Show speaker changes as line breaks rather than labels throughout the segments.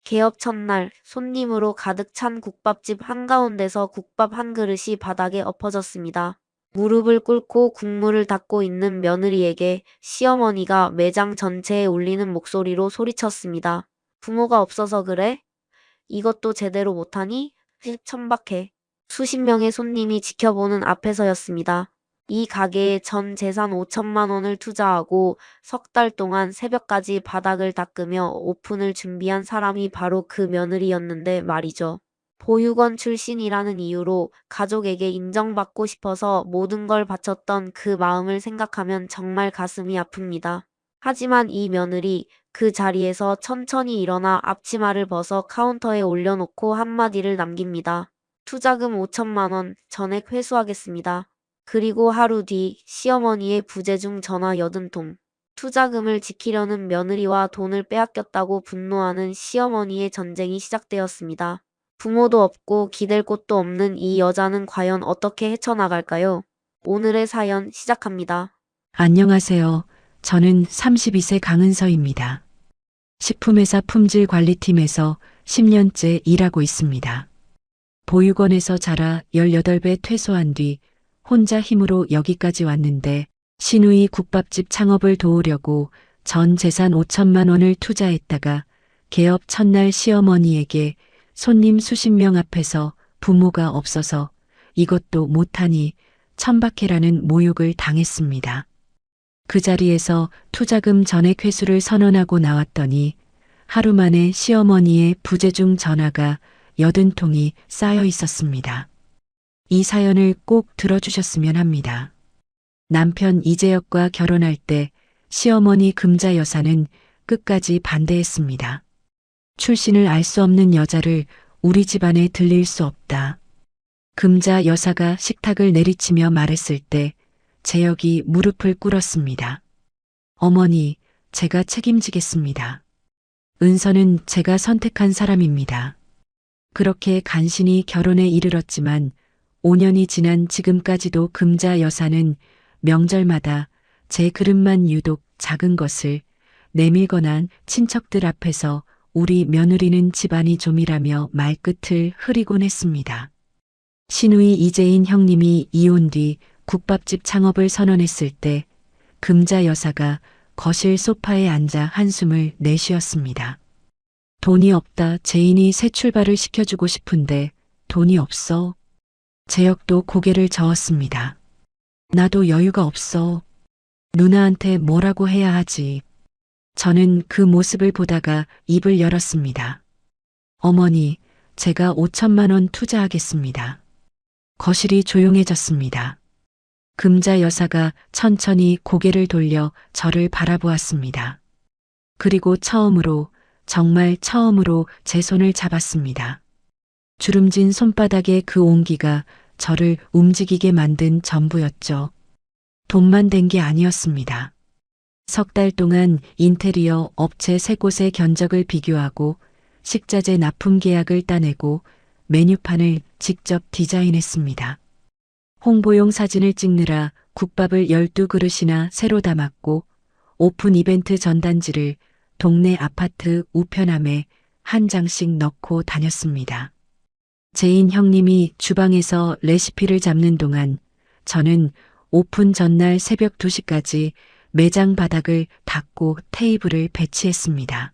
개업 첫날 손님으로 가득 찬 국밥집 한가운데서 국밥 한 그릇이 바닥에 엎어졌습니다. 무릎을 꿇고 국물을 닦고 있는 며느리에게 시어머니가 매장 전체에 울리는 목소리로 소리쳤습니다. 부모가 없어서 그래? 이것도 제대로 못하니? 천박해. 수십 명의 손님이 지켜보는 앞에서였습니다. 이 가게에 전 재산 5천만 원을 투자하고 석 달 동안 새벽까지 바닥을 닦으며 오픈을 준비한 사람이 바로 그 며느리였는데 말이죠. 보육원 출신이라는 이유로 가족에게 인정받고 싶어서 모든 걸 바쳤던 그 마음을 생각하면 정말 가슴이 아픕니다. 하지만 이 며느리 그 자리에서 천천히 일어나 앞치마를 벗어 카운터에 올려놓고 한마디를 남깁니다. 투자금 5천만 원 전액 회수하겠습니다. 그리고 하루 뒤 시어머니의 부재중 전화 80통. 투자금을 지키려는 며느리와 돈을 빼앗겼다고 분노하는 시어머니의 전쟁이 시작되었습니다. 부모도 없고 기댈 곳도 없는 이 여자는 과연 어떻게 헤쳐나갈까요? 오늘의 사연 시작합니다.
안녕하세요. 저는 32세 강은서입니다. 식품회사 품질관리팀에서 10년째 일하고 있습니다. 보육원에서 자라 18배 퇴소한 뒤 혼자 힘으로 여기까지 왔는데 신우이 국밥집 창업을 도우려고 전 재산 5천만 원을 투자했다가 개업 첫날 시어머니에게 손님 수십 명 앞에서 부모가 없어서 이것도 못하니 천박해라는 모욕을 당했습니다. 그 자리에서 투자금 전액 회수를 선언하고 나왔더니 하루 만에 시어머니의 부재중 전화가 80통이 쌓여 있었습니다. 이 사연을 꼭 들어주셨으면 합니다. 남편 이재혁과 결혼할 때 시어머니 금자 여사는 끝까지 반대했습니다. 출신을 알 수 없는 여자를 우리 집안에 들릴 수 없다. 금자 여사가 식탁을 내리치며 말했을 때 재혁이 무릎을 꿇었습니다. 어머니, 제가 책임지겠습니다. 은서는 제가 선택한 사람입니다. 그렇게 간신히 결혼에 이르렀지만 5년이 지난 지금까지도 금자 여사는 명절마다 제 그릇만 유독 작은 것을 내밀거나 친척들 앞에서 우리 며느리는 집안이 좀이라며 말끝을 흐리곤 했습니다. 시누이 이재인 형님이 이혼 뒤 국밥집 창업을 선언했을 때 금자 여사가 거실 소파에 앉아 한숨을 내쉬었습니다. 돈이 없다. 재인이 새 출발을 시켜주고 싶은데 돈이 없어. 재혁도 고개를 저었습니다. 나도 여유가 없어. 누나한테 뭐라고 해야 하지. 저는 그 모습을 보다가 입을 열었습니다. 어머니, 제가 5천만 원 투자하겠습니다. 거실이 조용해졌습니다. 금자 여사가 천천히 고개를 돌려 저를 바라보았습니다. 그리고 처음으로, 정말 처음으로 제 손을 잡았습니다. 주름진 손바닥의 그 온기가 저를 움직이게 만든 전부였죠. 돈만 된 게 아니었습니다. 석 달 동안 인테리어 업체 3곳의 견적을 비교하고 식자재 납품 계약을 따내고 메뉴판을 직접 디자인했습니다. 홍보용 사진을 찍느라 국밥을 12그릇이나 새로 담았고 오픈 이벤트 전단지를 동네 아파트 우편함에 한 장씩 넣고 다녔습니다. 재인 형님이 주방에서 레시피를 잡는 동안 저는 오픈 전날 새벽 2시까지 매장 바닥을 닦고 테이블을 배치했습니다.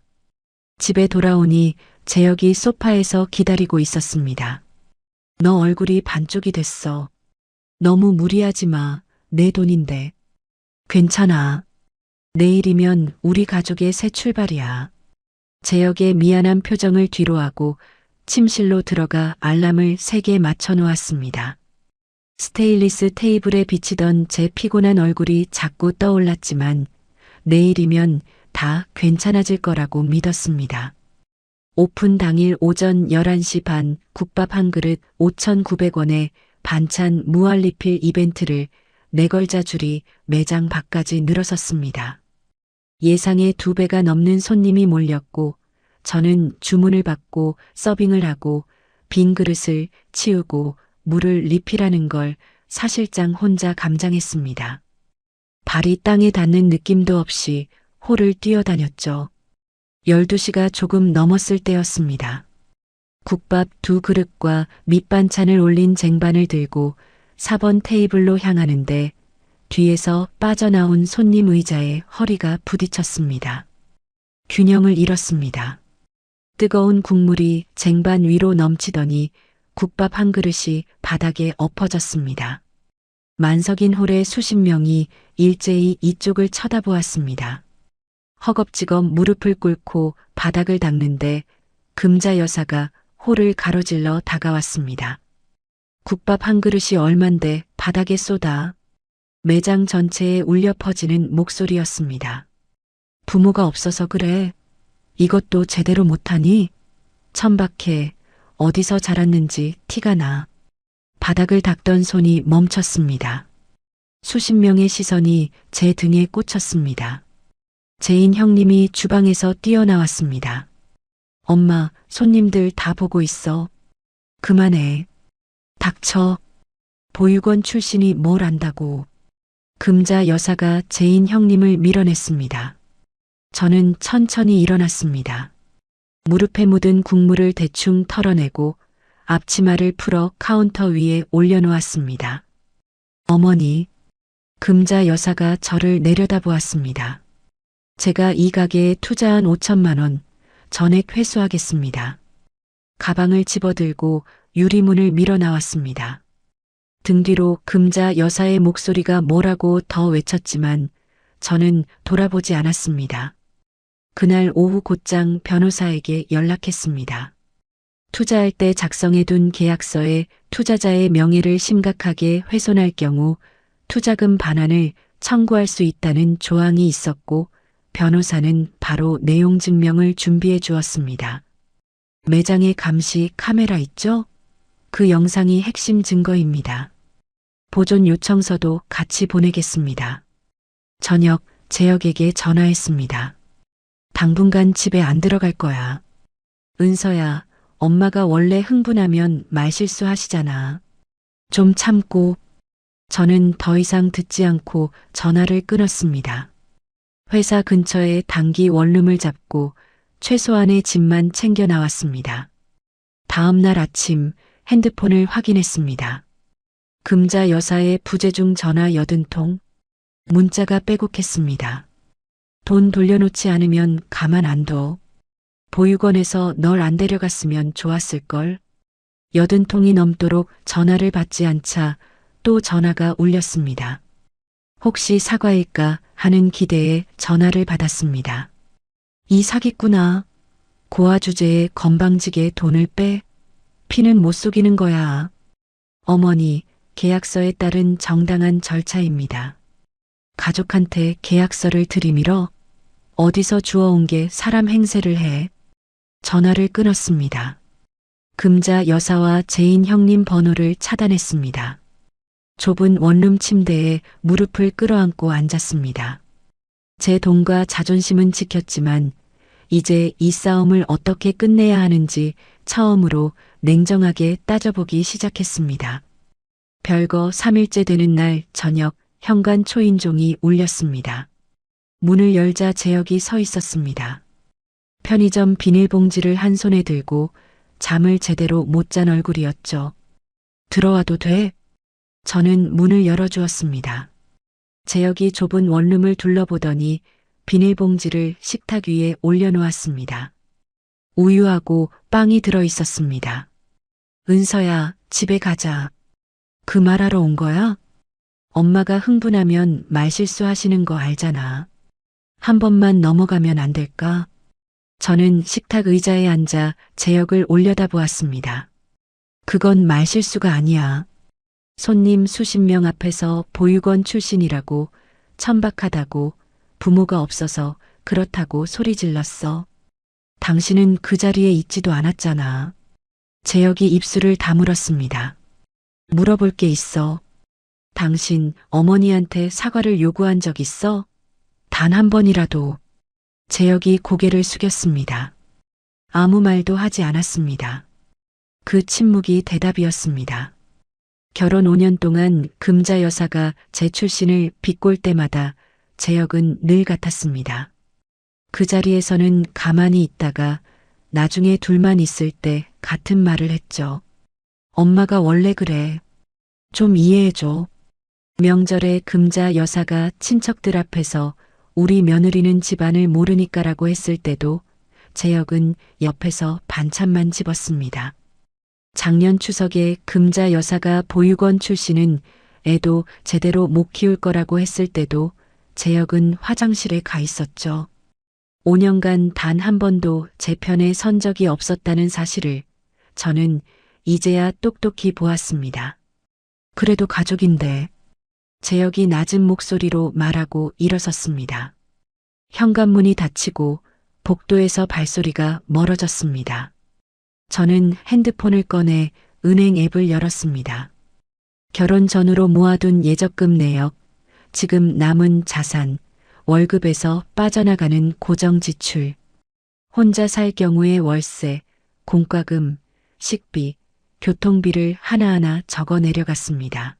집에 돌아오니 재혁이 소파에서 기다리고 있었습니다. 너 얼굴이 반쪽이 됐어. 너무 무리하지 마. 내 돈인데. 괜찮아. 내일이면 우리 가족의 새 출발이야. 재혁의 미안한 표정을 뒤로하고 침실로 들어가 알람을 3개 맞춰 놓았습니다. 스테인리스 테이블에 비치던 제 피곤한 얼굴이 자꾸 떠올랐지만 내일이면 다 괜찮아질 거라고 믿었습니다. 오픈 당일 오전 11시 반 국밥 한 그릇 5,900원에 반찬 무한리필 이벤트를 내걸자 줄이 매장 밖까지 늘어섰습니다. 예상의 2배가 넘는 손님이 몰렸고 저는 주문을 받고 서빙을 하고 빈 그릇을 치우고 물을 리필하는 걸 사실상 혼자 감당했습니다. 발이 땅에 닿는 느낌도 없이 홀을 뛰어다녔죠. 12시가 조금 넘었을 때였습니다. 국밥 2그릇과 밑반찬을 올린 쟁반을 들고 4번 테이블로 향하는데 뒤에서 빠져나온 손님 의자에 허리가 부딪혔습니다. 균형을 잃었습니다. 뜨거운 국물이 쟁반 위로 넘치더니 국밥 한 그릇이 바닥에 엎어졌습니다. 만석인 홀의 수십 명이 일제히 이쪽을 쳐다보았습니다. 허겁지겁 무릎을 꿇고 바닥을 닦는데 금자 여사가 홀을 가로질러 다가왔습니다. 국밥 한 그릇이 얼만데 바닥에 쏟아. 매장 전체에 울려 퍼지는 목소리였습니다. 부모가 없어서 그래. 이것도 제대로 못하니? 천박해. 어디서 자랐는지 티가 나. 바닥을 닦던 손이 멈췄습니다. 수십 명의 시선이 제 등에 꽂혔습니다. 제인 형님이 주방에서 뛰어나왔습니다. 엄마, 손님들 다 보고 있어. 그만해. 닥쳐. 보육원 출신이 뭘 안다고. 금자 여사가 제인 형님을 밀어냈습니다. 저는 천천히 일어났습니다. 무릎에 묻은 국물을 대충 털어내고 앞치마를 풀어 카운터 위에 올려놓았습니다. 어머니, 금자 여사가 저를 내려다보았습니다. 제가 이 가게에 투자한 5천만 원 전액 회수하겠습니다. 가방을 집어들고 유리문을 밀어 나왔습니다. 등 뒤로 금자 여사의 목소리가 뭐라고 더 외쳤지만 저는 돌아보지 않았습니다. 그날 오후 곧장 변호사에게 연락했습니다. 투자할 때 작성해둔 계약서에 투자자의 명예를 심각하게 훼손할 경우 투자금 반환을 청구할 수 있다는 조항이 있었고 변호사는 바로 내용 증명을 준비해 주었습니다. 매장에 감시 카메라 있죠? 그 영상이 핵심 증거입니다. 보존 요청서도 같이 보내겠습니다. 저녁 재혁에게 전화했습니다. 당분간 집에 안 들어갈 거야. 은서야, 엄마가 원래 흥분하면 말실수 하시잖아. 좀 참고. 저는 더 이상 듣지 않고 전화를 끊었습니다. 회사 근처에 단기 원룸을 잡고 최소한의 짐만 챙겨 나왔습니다. 다음 날 아침 핸드폰을 확인했습니다. 금자 여사의 부재중 전화 80통. 문자가 빼곡했습니다. 돈 돌려놓지 않으면 가만 안 둬. 보육원에서 널 안 데려갔으면 좋았을걸. 80통이 넘도록 전화를 받지 않자 또 전화가 울렸습니다. 혹시 사과일까 하는 기대에 전화를 받았습니다. 이 사기꾼아. 고아 주제에 건방지게 돈을 빼. 피는 못 속이는 거야. 어머니, 계약서에 따른 정당한 절차입니다. 가족한테 계약서를 들이밀어? 어디서 주워온 게 사람 행세를 해? 전화를 끊었습니다. 금자 여사와 제인 형님 번호를 차단했습니다. 좁은 원룸 침대에 무릎을 끌어안고 앉았습니다. 제 돈과 자존심은 지켰지만 이제 이 싸움을 어떻게 끝내야 하는지 처음으로 냉정하게 따져보기 시작했습니다. 별거 3일째 되는 날 저녁 현관 초인종이 울렸습니다. 문을 열자 재혁이 서 있었습니다. 편의점 비닐봉지를 한 손에 들고 잠을 제대로 못 잔 얼굴이었죠. 들어와도 돼? 저는 문을 열어주었습니다. 재혁이 좁은 원룸을 둘러보더니 비닐봉지를 식탁 위에 올려놓았습니다. 우유하고 빵이 들어 있었습니다. 은서야, 집에 가자. 그 말하러 온 거야? 엄마가 흥분하면 말실수 하시는 거 알잖아. 한 번만 넘어가면 안 될까? 저는 식탁 의자에 앉아 재혁을 올려다보았습니다. 그건 말실수가 아니야. 손님 수십 명 앞에서 보육원 출신이라고 천박하다고 부모가 없어서 그렇다고 소리 질렀어. 당신은 그 자리에 있지도 않았잖아. 재혁이 입술을 다물었습니다. 물어볼 게 있어. 당신 어머니한테 사과를 요구한 적 있어? 단 한 번이라도. 재혁이 고개를 숙였습니다. 아무 말도 하지 않았습니다. 그 침묵이 대답이었습니다. 결혼 5년 동안 금자 여사가 제 출신을 비꼴 때마다 재혁은 늘 같았습니다. 그 자리에서는 가만히 있다가 나중에 둘만 있을 때 같은 말을 했죠. 엄마가 원래 그래. 좀 이해해줘. 명절에 금자 여사가 친척들 앞에서 우리 며느리는 집안을 모르니까라고 했을 때도 재혁은 옆에서 반찬만 집었습니다. 작년 추석에 금자 여사가 보육원 출신은 애도 제대로 못 키울 거라고 했을 때도 재혁은 화장실에 가 있었죠. 5년간 단 한 번도 제 편에 선 적이 없었다는 사실을 저는 이제야 똑똑히 보았습니다. 그래도 가족인데. 재혁이 낮은 목소리로 말하고 일어섰습니다. 현관문이 닫히고 복도에서 발소리가 멀어졌습니다. 저는 핸드폰을 꺼내 은행 앱을 열었습니다. 결혼 전후로 모아둔 예적금 내역, 지금 남은 자산, 월급에서 빠져나가는 고정 지출, 혼자 살 경우의 월세, 공과금, 식비, 교통비를 하나하나 적어 내려갔습니다.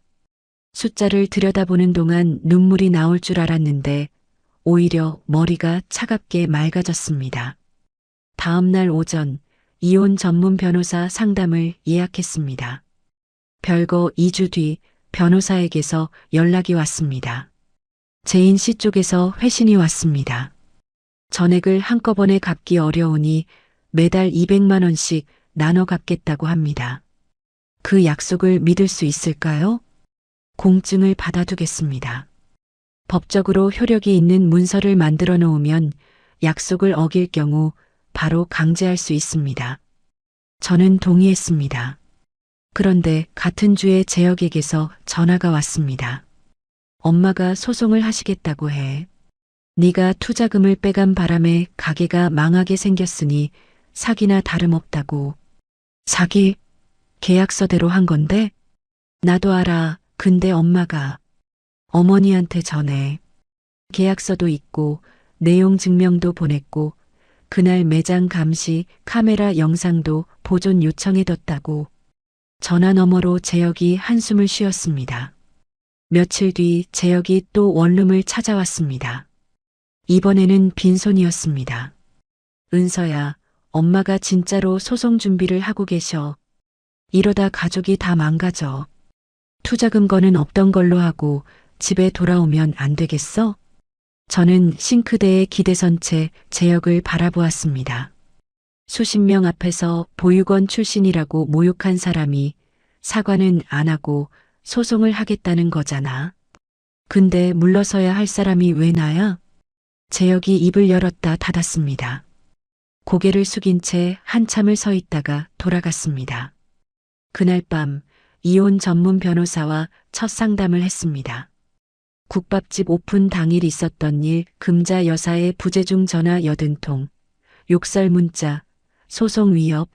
숫자를 들여다보는 동안 눈물이 나올 줄 알았는데 오히려 머리가 차갑게 맑아졌습니다. 다음 날 오전 이혼 전문 변호사 상담을 예약했습니다. 별거 2주 뒤 변호사에게서 연락이 왔습니다. 재인 씨 쪽에서 회신이 왔습니다. 전액을 한꺼번에 갚기 어려우니 매달 200만 원씩 나눠 갚겠다고 합니다. 그 약속을 믿을 수 있을까요? 공증을 받아두겠습니다. 법적으로 효력이 있는 문서를 만들어 놓으면 약속을 어길 경우 바로 강제할 수 있습니다. 저는 동의했습니다. 그런데 같은 주에 재혁에게서 전화가 왔습니다. 엄마가 소송을 하시겠다고 해. 네가 투자금을 빼간 바람에 가게가 망하게 생겼으니 사기나 다름없다고. 사기? 계약서대로 한 건데? 나도 알아. 근데 엄마가 어머니한테 전해. 계약서도 있고 내용 증명도 보냈고 그날 매장 감시 카메라 영상도 보존 요청해뒀다고. 전화 너머로 재혁이 한숨을 쉬었습니다. 며칠 뒤 재혁이 또 원룸을 찾아왔습니다. 이번에는 빈손이었습니다. 은서야, 엄마가 진짜로 소송 준비를 하고 계셔. 이러다 가족이 다 망가져. 투자금 거는 없던 걸로 하고 집에 돌아오면 안 되겠어? 저는 싱크대에 기대선 채 재혁을 바라보았습니다. 수십 명 앞에서 보육원 출신이라고 모욕한 사람이 사과는 안 하고 소송을 하겠다는 거잖아. 근데 물러서야 할 사람이 왜 나야? 재혁이 입을 열었다 닫았습니다. 고개를 숙인 채 한참을 서 있다가 돌아갔습니다. 그날 밤 이혼 전문 변호사와 첫 상담을 했습니다. 국밥집 오픈 당일 있었던 일, 금자 여사의 부재중 전화 80통, 욕설 문자, 소송 위협,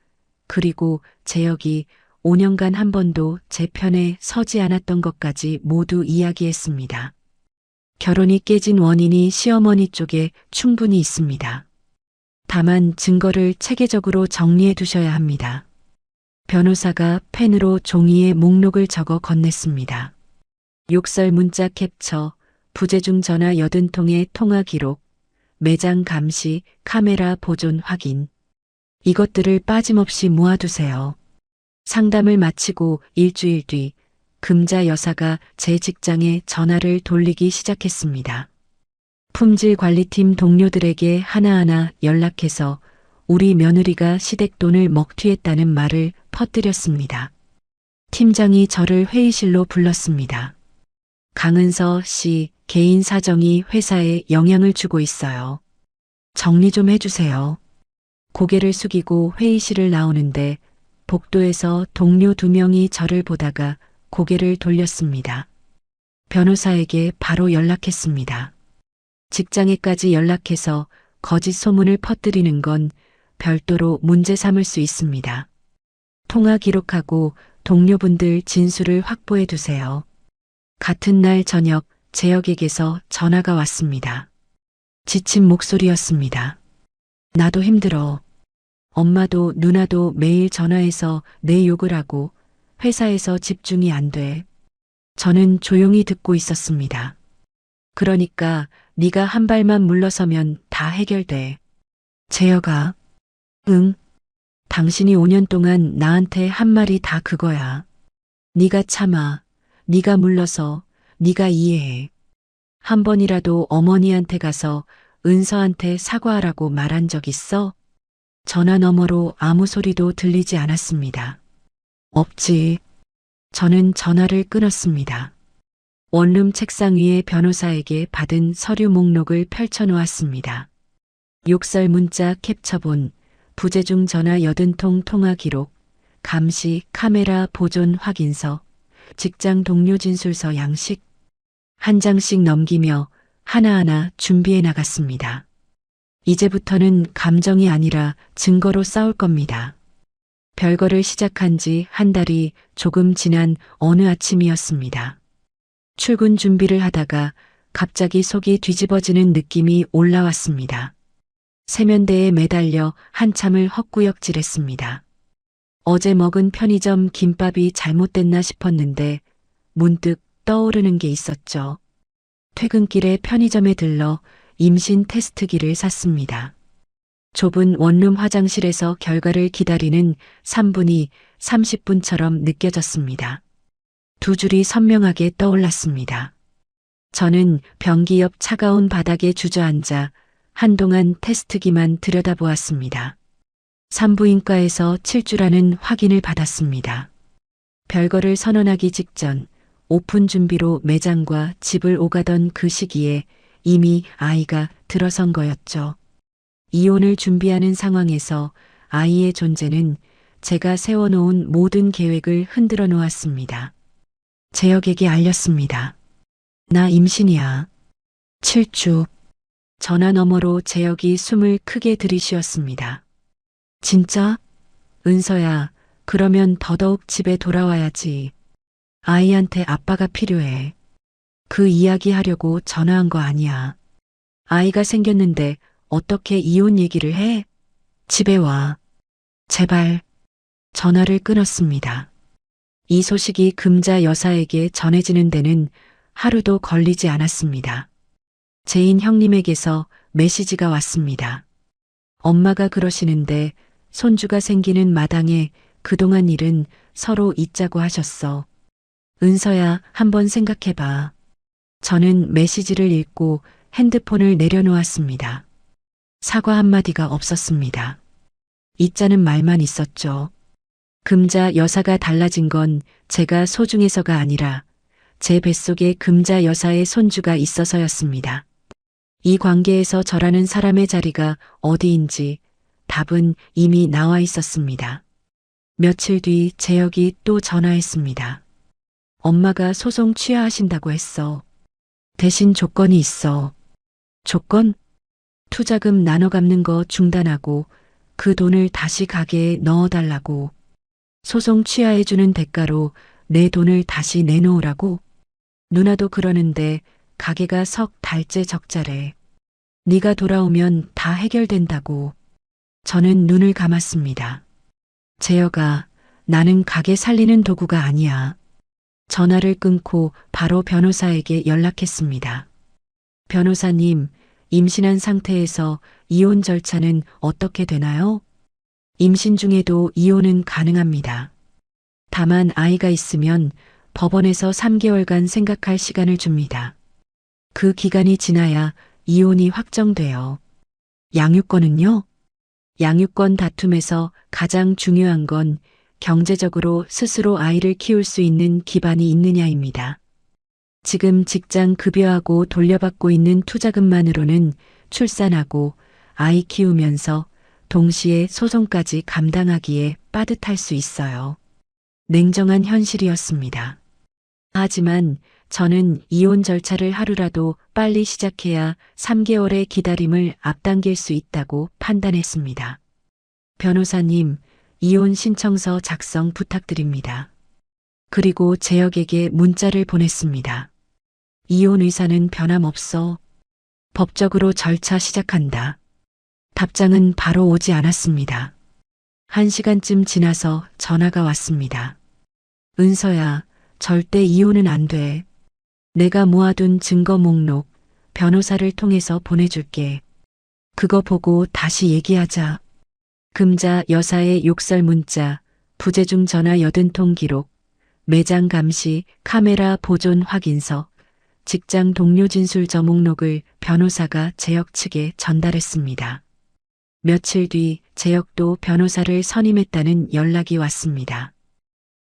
그리고 재혁이 5년간 한 번도 제 편에 서지 않았던 것까지 모두 이야기했습니다. 결혼이 깨진 원인이 시어머니 쪽에 충분히 있습니다. 다만 증거를 체계적으로 정리해 두셔야 합니다. 변호사가 펜으로 종이에 목록을 적어 건넸습니다. 욕설 문자 캡처, 부재중 전화 80통의 통화 기록, 매장 감시, 카메라 보존 확인. 이것들을 빠짐없이 모아두세요. 상담을 마치고 일주일 뒤 금자 여사가 제 직장에 전화를 돌리기 시작했습니다. 품질관리팀 동료들에게 하나하나 연락해서 우리 며느리가 시댁돈을 먹튀했다는 말을 퍼뜨렸습니다. 팀장이 저를 회의실로 불렀습니다. 강은서 씨, 개인 사정이 회사에 영향을 주고 있어요. 정리 좀 해주세요. 고개를 숙이고 회의실을 나오는데 복도에서 동료 2명이 저를 보다가 고개를 돌렸습니다. 변호사에게 바로 연락했습니다. 직장에까지 연락해서 거짓 소문을 퍼뜨리는 건 별도로 문제 삼을 수 있습니다. 통화 기록하고 동료분들 진술을 확보해 두세요. 같은 날 저녁 재혁에게서 전화가 왔습니다. 지친 목소리였습니다. 나도 힘들어. 엄마도 누나도 매일 전화해서 내 욕을 하고 회사에서 집중이 안 돼. 저는 조용히 듣고 있었습니다. 그러니까 네가 한 발만 물러서면 다 해결돼. 재혁아. 응. 당신이 5년 동안 나한테 한 말이 다 그거야. 네가 참아. 네가 물러서. 네가 이해해. 한 번이라도 어머니한테 가서 은서한테 사과하라고 말한 적 있어? 전화 너머로 아무 소리도 들리지 않았습니다. 없지. 저는 전화를 끊었습니다. 원룸 책상 위에 변호사에게 받은 서류 목록을 펼쳐놓았습니다. 욕설 문자 캡처본, 부재중 전화 80통 통화 기록, 감시 카메라 보존 확인서, 직장 동료 진술서 양식, 한 장씩 넘기며 하나하나 준비해 나갔습니다. 이제부터는 감정이 아니라 증거로 싸울 겁니다. 별거를 시작한 지 한 달이 조금 지난 어느 아침이었습니다. 출근 준비를 하다가 갑자기 속이 뒤집어지는 느낌이 올라왔습니다. 세면대에 매달려 한참을 헛구역질했습니다. 어제 먹은 편의점 김밥이 잘못됐나 싶었는데 문득 떠오르는 게 있었죠. 퇴근길에 편의점에 들러 임신 테스트기를 샀습니다. 좁은 원룸 화장실에서 결과를 기다리는 3분이 30분처럼 느껴졌습니다. 두 줄이 선명하게 떠올랐습니다. 저는 변기 옆 차가운 바닥에 주저앉아 한동안 테스트기만 들여다보았습니다. 산부인과에서 7주라는 확인을 받았습니다. 별거를 선언하기 직전 오픈 준비로 매장과 집을 오가던 그 시기에 이미 아이가 들어선 거였죠. 이혼을 준비하는 상황에서 아이의 존재는 제가 세워놓은 모든 계획을 흔들어 놓았습니다. 재혁에게 알렸습니다. 나 임신이야. 7주. 전화 너머로 재혁이 숨을 크게 들이쉬었습니다. 진짜? 은서야, 그러면 더더욱 집에 돌아와야지. 아이한테 아빠가 필요해. 그 이야기 하려고 전화한 거 아니야. 아이가 생겼는데 어떻게 이혼 얘기를 해? 집에 와. 제발. 전화를 끊었습니다. 이 소식이 금자 여사에게 전해지는 데는 하루도 걸리지 않았습니다. 제인 형님에게서 메시지가 왔습니다. 엄마가 그러시는데 손주가 생기는 마당에 그동안 일은 서로 잊자고 하셨어. 은서야, 한번 생각해봐. 저는 메시지를 읽고 핸드폰을 내려놓았습니다. 사과 한마디가 없었습니다. 잊자는 말만 있었죠. 금자 여사가 달라진 건 제가 소중해서가 아니라 제 뱃속에 금자 여사의 손주가 있어서였습니다. 이 관계에서 저라는 사람의 자리가 어디인지 답은 이미 나와 있었습니다. 며칠 뒤 재혁이 또 전화했습니다. 엄마가 소송 취하하신다고 했어. 대신 조건이 있어. 조건? 투자금 나눠 갚는 거 중단하고 그 돈을 다시 가게에 넣어달라고. 소송 취하해주는 대가로 내 돈을 다시 내놓으라고. 누나도 그러는데 가게가 석 달째 적자래. 네가 돌아오면 다 해결된다고. 저는 눈을 감았습니다. 재혁아, 나는 가게 살리는 도구가 아니야. 전화를 끊고 바로 변호사에게 연락했습니다. 변호사님, 임신한 상태에서 이혼 절차는 어떻게 되나요? 임신 중에도 이혼은 가능합니다. 다만 아이가 있으면 법원에서 3개월간 생각할 시간을 줍니다. 그 기간이 지나야 이혼이 확정돼요. 양육권은요? 양육권 다툼에서 가장 중요한 건 경제적으로 스스로 아이를 키울 수 있는 기반이 있느냐입니다. 지금 직장 급여하고 돌려받고 있는 투자금만으로는 출산하고 아이 키우면서 동시에 소송까지 감당하기에 빠듯할 수 있어요. 냉정한 현실이었습니다. 하지만 저는 이혼 절차를 하루라도 빨리 시작해야 3개월의 기다림을 앞당길 수 있다고 판단했습니다. 변호사님, 이혼 신청서 작성 부탁드립니다. 그리고 재혁에게 문자를 보냈습니다. 이혼 의사는 변함없어. 법적으로 절차 시작한다. 답장은 바로 오지 않았습니다. 1시간쯤 지나서 전화가 왔습니다. 은서야, 절대 이혼은 안 돼. 내가 모아둔 증거 목록, 변호사를 통해서 보내줄게. 그거 보고 다시 얘기하자. 금자 여사의 욕설 문자, 부재중 전화 80통 기록, 매장 감시, 카메라 보존 확인서, 직장 동료 진술 저목록을 변호사가 재혁 측에 전달했습니다. 며칠 뒤 재혁도 변호사를 선임했다는 연락이 왔습니다.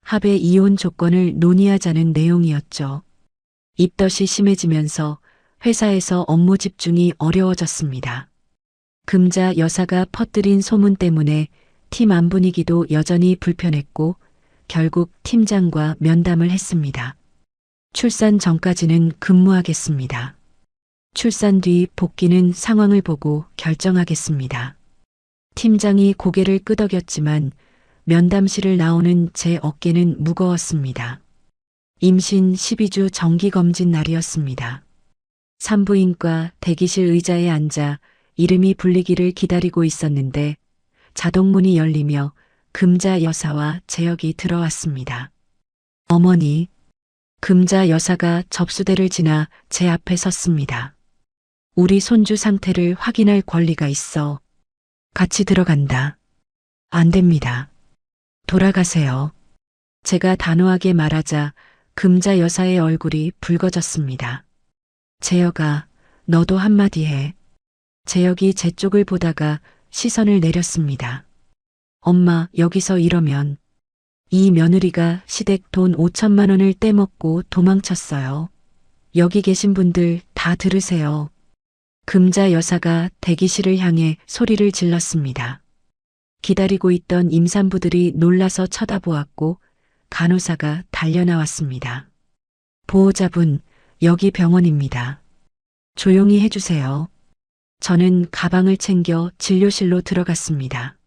합의 이혼 조건을 논의하자는 내용이었죠. 입덧이 심해지면서 회사에서 업무 집중이 어려워졌습니다. 금자 여사가 퍼뜨린 소문 때문에 팀 안 분위기도 여전히 불편했고 결국 팀장과 면담을 했습니다. 출산 전까지는 근무하겠습니다. 출산 뒤 복귀는 상황을 보고 결정하겠습니다. 팀장이 고개를 끄덕였지만 면담실을 나오는 제 어깨는 무거웠습니다. 임신 12주 정기검진 날이었습니다. 산부인과 대기실 의자에 앉아 이름이 불리기를 기다리고 있었는데 자동문이 열리며 금자 여사와 재혁이 들어왔습니다. 어머니, 금자 여사가 접수대를 지나 제 앞에 섰습니다. 우리 손주 상태를 확인할 권리가 있어. 같이 들어간다. 안 됩니다. 돌아가세요. 제가 단호하게 말하자 금자 여사의 얼굴이 붉어졌습니다. 재혁아, 너도 한마디 해. 재혁이 제 쪽을 보다가 시선을 내렸습니다. 엄마, 여기서 이러면 이 며느리가 시댁 돈 5천만 원을 떼먹고 도망쳤어요. 여기 계신 분들 다 들으세요. 금자 여사가 대기실을 향해 소리를 질렀습니다. 기다리고 있던 임산부들이 놀라서 쳐다보았고 간호사가 달려나왔습니다. 보호자분, 여기 병원입니다. 조용히 해주세요. 저는 가방을 챙겨 진료실로 들어갔습니다.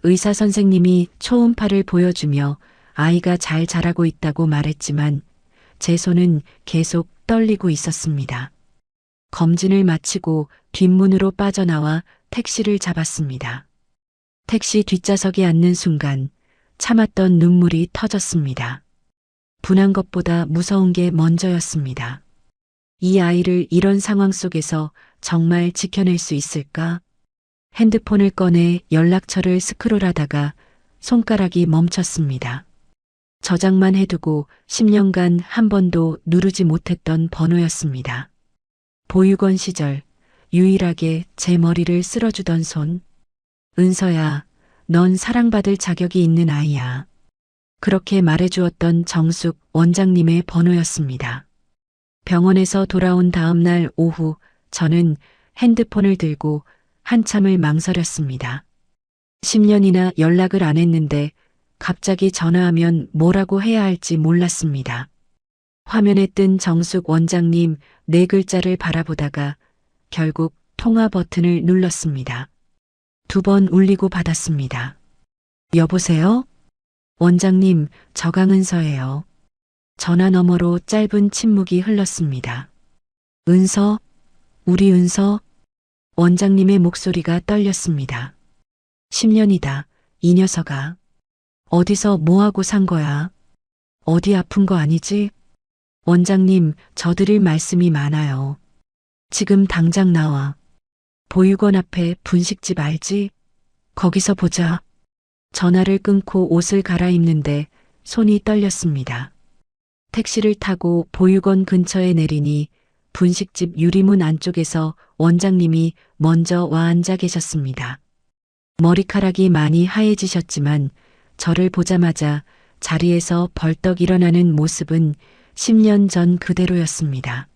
의사 선생님이 초음파를 보여주며 아이가 잘 자라고 있다고 말했지만 제 손은 계속 떨리고 있었습니다. 검진을 마치고 뒷문으로 빠져나와 택시를 잡았습니다. 택시 뒷좌석에 앉는 순간 참았던 눈물이 터졌습니다. 분한 것보다 무서운 게 먼저였습니다. 이 아이를 이런 상황 속에서 정말 지켜낼 수 있을까? 핸드폰을 꺼내 연락처를 스크롤하다가 손가락이 멈췄습니다. 저장만 해두고 10년간 한 번도 누르지 못했던 번호였습니다. 보육원 시절 유일하게 제 머리를 쓸어주던 손. 은서야, 넌 사랑받을 자격이 있는 아이야. 그렇게 말해주었던 정숙 원장님의 번호였습니다. 병원에서 돌아온 다음 날 오후 저는 핸드폰을 들고 한참을 망설였습니다. 10년이나 연락을 안 했는데 갑자기 전화하면 뭐라고 해야 할지 몰랐습니다. 화면에 뜬 정숙 원장님 4글자를 바라보다가 결국 통화 버튼을 눌렀습니다. 2번 울리고 받았습니다. 여보세요? 원장님, 저 강은서예요. 전화 너머로 짧은 침묵이 흘렀습니다. 은서? 우리 은서? 원장님의 목소리가 떨렸습니다. 10년이다. 이 녀석아. 어디서 뭐하고 산 거야? 어디 아픈 거 아니지? 원장님, 저 드릴 말씀이 많아요. 지금 당장 나와. 보육원 앞에 분식집 알지? 거기서 보자. 전화를 끊고 옷을 갈아입는데 손이 떨렸습니다. 택시를 타고 보육원 근처에 내리니 분식집 유리문 안쪽에서 원장님이 먼저 와 앉아 계셨습니다. 머리카락이 많이 하얘지셨지만 저를 보자마자 자리에서 벌떡 일어나는 모습은 10년 전 그대로였습니다.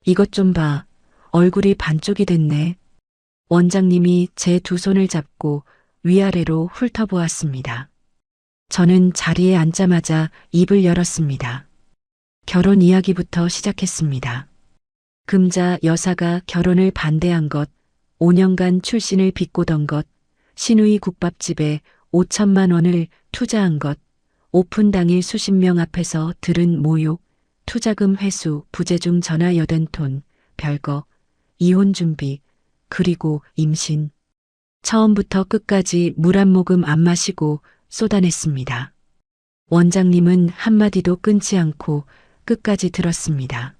이것 좀 봐. 얼굴이 반쪽이 됐네. 원장님이 제 2 손을 잡고 위아래로 훑어보았습니다. 저는 자리에 앉자마자 입을 열었습니다. 결혼 이야기부터 시작했습니다. 금자 여사가 결혼을 반대한 것, 5년간 출신을 비꼬던 것, 신우이 국밥집에 5천만 원을 투자한 것, 오픈 당일 수십 명 앞에서 들은 모욕, 투자금 회수, 부재중 전화 80톤, 별거, 이혼 준비, 그리고 임신. 처음부터 끝까지 물 한 모금 안 마시고 쏟아냈습니다. 원장님은 한마디도 끊지 않고 끝까지 들었습니다.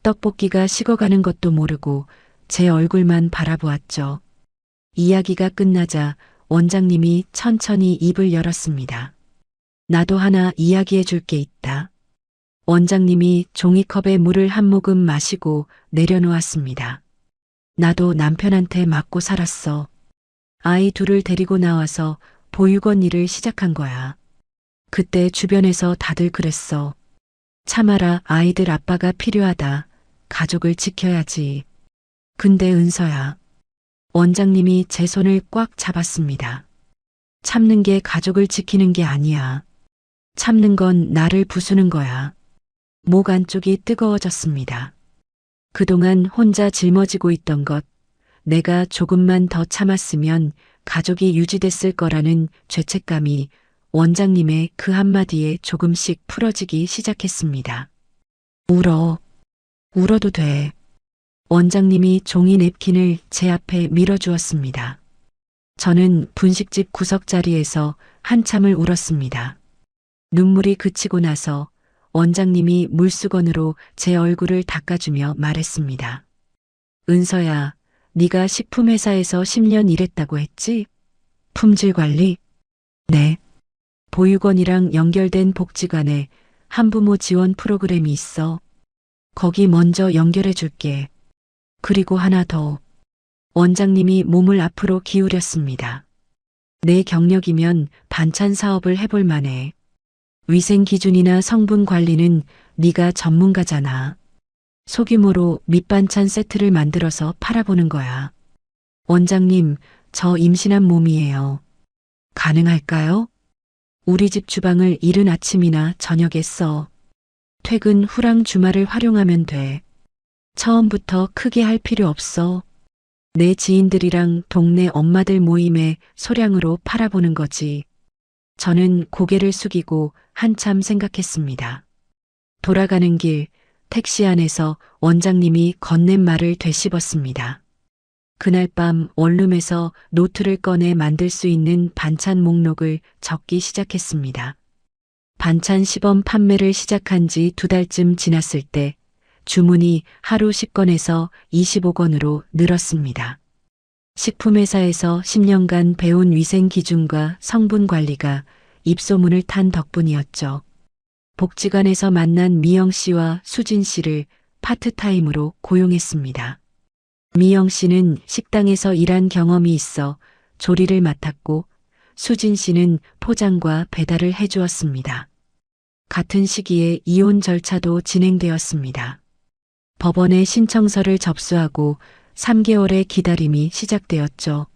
떡볶이가 식어가는 것도 모르고 제 얼굴만 바라보았죠. 이야기가 끝나자 원장님이 천천히 입을 열었습니다. 나도 하나 이야기해 줄 게 있다. 원장님이 종이컵에 물을 한 모금 마시고 내려놓았습니다. 나도 남편한테 맞고 살았어. 아이 둘을 데리고 나와서 보육원 일을 시작한 거야. 그때 주변에서 다들 그랬어. 참아라, 아이들 아빠가 필요하다. 가족을 지켜야지. 근데 은서야. 원장님이 제 손을 꽉 잡았습니다. 참는 게 가족을 지키는 게 아니야. 참는 건 나를 부수는 거야. 목 안쪽이 뜨거워졌습니다. 그동안 혼자 짊어지고 있던 것, 내가 조금만 더 참았으면 가족이 유지됐을 거라는 죄책감이 원장님의 그 한마디에 조금씩 풀어지기 시작했습니다. 울어도 돼. 원장님이 종이 냅킨을 제 앞에 밀어주었습니다. 저는 분식집 구석자리에서 한참을 울었습니다. 눈물이 그치고 나서 원장님이 물수건으로 제 얼굴을 닦아주며 말했습니다. 은서야, 네가 식품회사에서 10년 일했다고 했지? 품질 관리? 네. 보육원이랑 연결된 복지관에 한부모 지원 프로그램이 있어. 거기 먼저 연결해 줄게. 그리고 하나 더. 원장님이 몸을 앞으로 기울였습니다. 내 경력이면 반찬 사업을 해볼 만해. 위생 기준이나 성분 관리는 네가 전문가잖아. 소규모로 밑반찬 세트를 만들어서 팔아보는 거야. 원장님, 저 임신한 몸이에요. 가능할까요? 우리 집 주방을 이른 아침이나 저녁에 써. 퇴근 후랑 주말을 활용하면 돼. 처음부터 크게 할 필요 없어. 내 지인들이랑 동네 엄마들 모임에 소량으로 팔아보는 거지. 저는 고개를 숙이고 한참 생각했습니다. 돌아가는 길 택시 안에서 원장님이 건넨 말을 되씹었습니다. 그날 밤 원룸에서 노트를 꺼내 만들 수 있는 반찬 목록을 적기 시작했습니다. 반찬 시범 판매를 시작한 지 2달쯤 지났을 때 주문이 하루 10건에서 25건으로 늘었습니다. 식품회사에서 10년간 배운 위생 기준과 성분 관리가 입소문을 탄 덕분이었죠. 복지관에서 만난 미영 씨와 수진 씨를 파트타임으로 고용했습니다. 미영 씨는 식당에서 일한 경험이 있어 조리를 맡았고 수진 씨는 포장과 배달을 해주었습니다. 같은 시기에 이혼 절차도 진행되었습니다. 법원에 신청서를 접수하고 3개월의 기다림이 시작되었죠.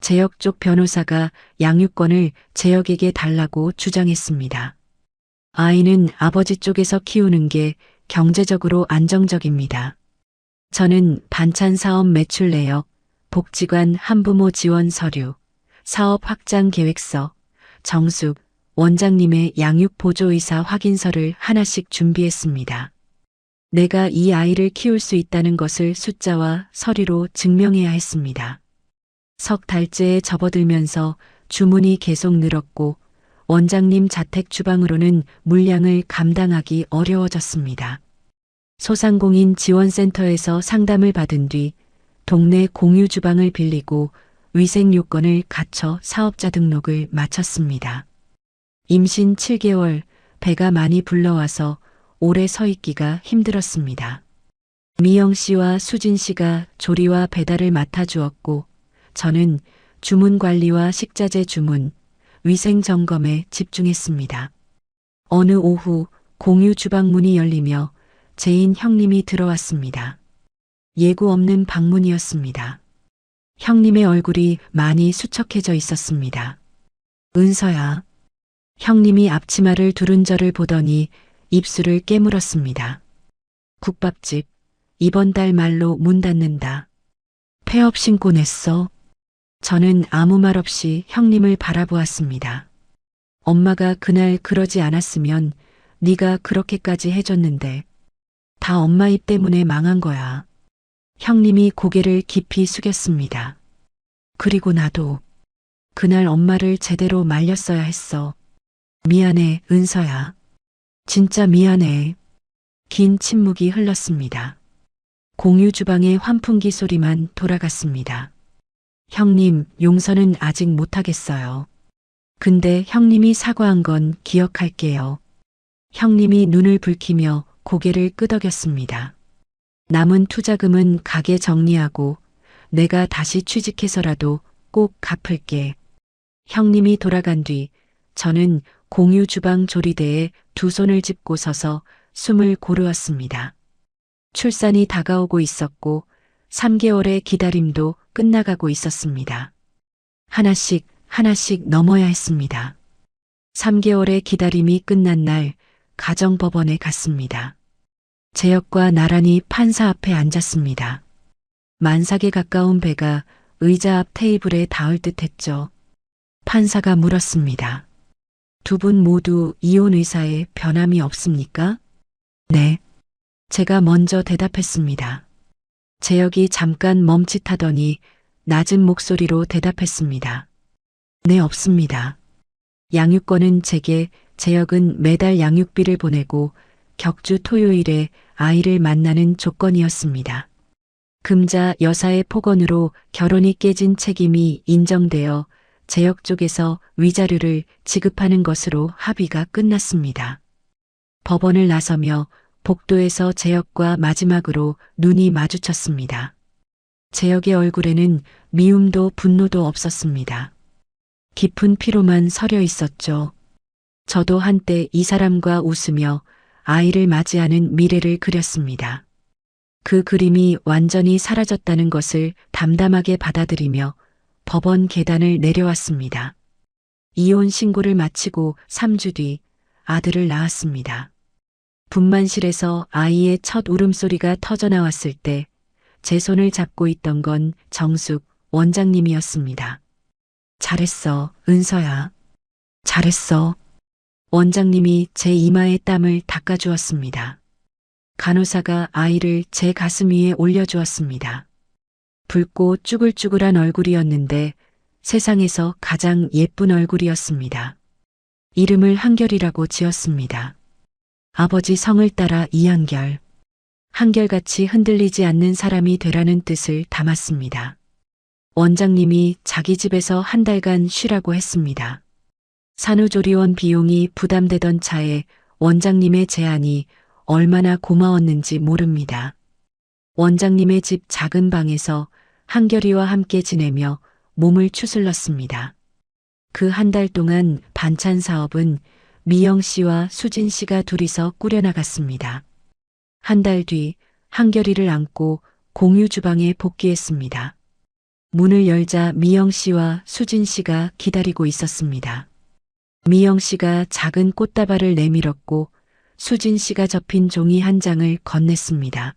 재혁 쪽 변호사가 양육권을 재혁에게 달라고 주장했습니다. 아이는 아버지 쪽에서 키우는 게 경제적으로 안정적입니다. 저는 반찬 사업 매출 내역, 복지관 한부모 지원 서류, 사업 확장 계획서, 정숙, 원장님의 양육 보조의사 확인서를 하나씩 준비했습니다. 내가 이 아이를 키울 수 있다는 것을 숫자와 서류로 증명해야 했습니다. 석 달째에 접어들면서 주문이 계속 늘었고 원장님 자택 주방으로는 물량을 감당하기 어려워졌습니다. 소상공인 지원센터에서 상담을 받은 뒤 동네 공유 주방을 빌리고 위생 요건을 갖춰 사업자 등록을 마쳤습니다. 임신 7개월, 배가 많이 불러와서 오래 서 있기가 힘들었습니다. 미영 씨와 수진 씨가 조리와 배달을 맡아주었고 저는 주문 관리와 식자재 주문, 위생 점검에 집중했습니다. 어느 오후 공유 주방 문이 열리며 제인 형님이 들어왔습니다. 예고 없는 방문이었습니다. 형님의 얼굴이 많이 수척해져 있었습니다. 은서야. 형님이 앞치마를 두른 저를 보더니 입술을 깨물었습니다. 국밥집, 이번 달 말로 문 닫는다. 폐업 신고 냈어. 저는 아무 말 없이 형님을 바라보았습니다. 엄마가 그날 그러지 않았으면 네가 그렇게까지 해줬는데 다 엄마 입 때문에 망한 거야. 형님이 고개를 깊이 숙였습니다. 그리고 나도 그날 엄마를 제대로 말렸어야 했어. 미안해, 은서야. 진짜 미안해. 긴 침묵이 흘렀습니다. 공유 주방의 환풍기 소리만 돌아갔습니다. 형님, 용서는 아직 못하겠어요. 근데 형님이 사과한 건 기억할게요. 형님이 눈을 붉히며 고개를 끄덕였습니다. 남은 투자금은 가게 정리하고 내가 다시 취직해서라도 꼭 갚을게. 형님이 돌아간 뒤 저는 공유 주방 조리대에 두 손을 짚고 서서 숨을 고르었습니다. 출산이 다가오고 있었고 3개월의 기다림도 끝나가고 있었습니다. 하나씩 하나씩 넘어야 했습니다. 3개월의 기다림이 끝난 날 가정법원에 갔습니다. 재혁과 나란히 판사 앞에 앉았습니다. 만삭에 가까운 배가 의자 앞 테이블에 닿을 듯했죠. 판사가 물었습니다. 두 분 모두 이혼 의사에 변함이 없습니까? 네. 제가 먼저 대답했습니다. 재혁이 잠깐 멈칫하더니 낮은 목소리로 대답했습니다. 네, 없습니다. 양육권은 제게, 재혁은 매달 양육비를 보내고 격주 토요일에 아이를 만나는 조건이었습니다. 금자 여사의 폭언으로 결혼이 깨진 책임이 인정되어 재혁 쪽에서 위자료를 지급하는 것으로 합의가 끝났습니다. 법원을 나서며 복도에서 재혁과 마지막으로 눈이 마주쳤습니다. 재혁의 얼굴에는 미움도 분노도 없었습니다. 깊은 피로만 서려 있었죠. 저도 한때 이 사람과 웃으며 아이를 맞이하는 미래를 그렸습니다. 그 그림이 완전히 사라졌다는 것을 담담하게 받아들이며 법원 계단을 내려왔습니다. 이혼 신고를 마치고 3주 뒤 아들을 낳았습니다. 분만실에서 아이의 첫 울음소리가 터져나왔을 때 제 손을 잡고 있던 건 정숙 원장님이었습니다. 잘했어, 은서야. 잘했어. 원장님이 제 이마에 땀을 닦아주었습니다. 간호사가 아이를 제 가슴 위에 올려주었습니다. 붉고 쭈글쭈글한 얼굴이었는데 세상에서 가장 예쁜 얼굴이었습니다. 이름을 한결이라고 지었습니다. 아버지 성을 따라 이한결. 한결같이 흔들리지 않는 사람이 되라는 뜻을 담았습니다. 원장님이 자기 집에서 한 달간 쉬라고 했습니다. 산후조리원 비용이 부담되던 차에 원장님의 제안이 얼마나 고마웠는지 모릅니다. 원장님의 집 작은 방에서 한결이와 함께 지내며 몸을 추슬렀습니다. 그 한 달 동안 반찬 사업은 미영 씨와 수진 씨가 둘이서 꾸려나갔습니다. 한 달 뒤 한결이를 안고 공유 주방에 복귀했습니다. 문을 열자 미영 씨와 수진 씨가 기다리고 있었습니다. 미영 씨가 작은 꽃다발을 내밀었고 수진 씨가 접힌 종이 한 장을 건넸습니다.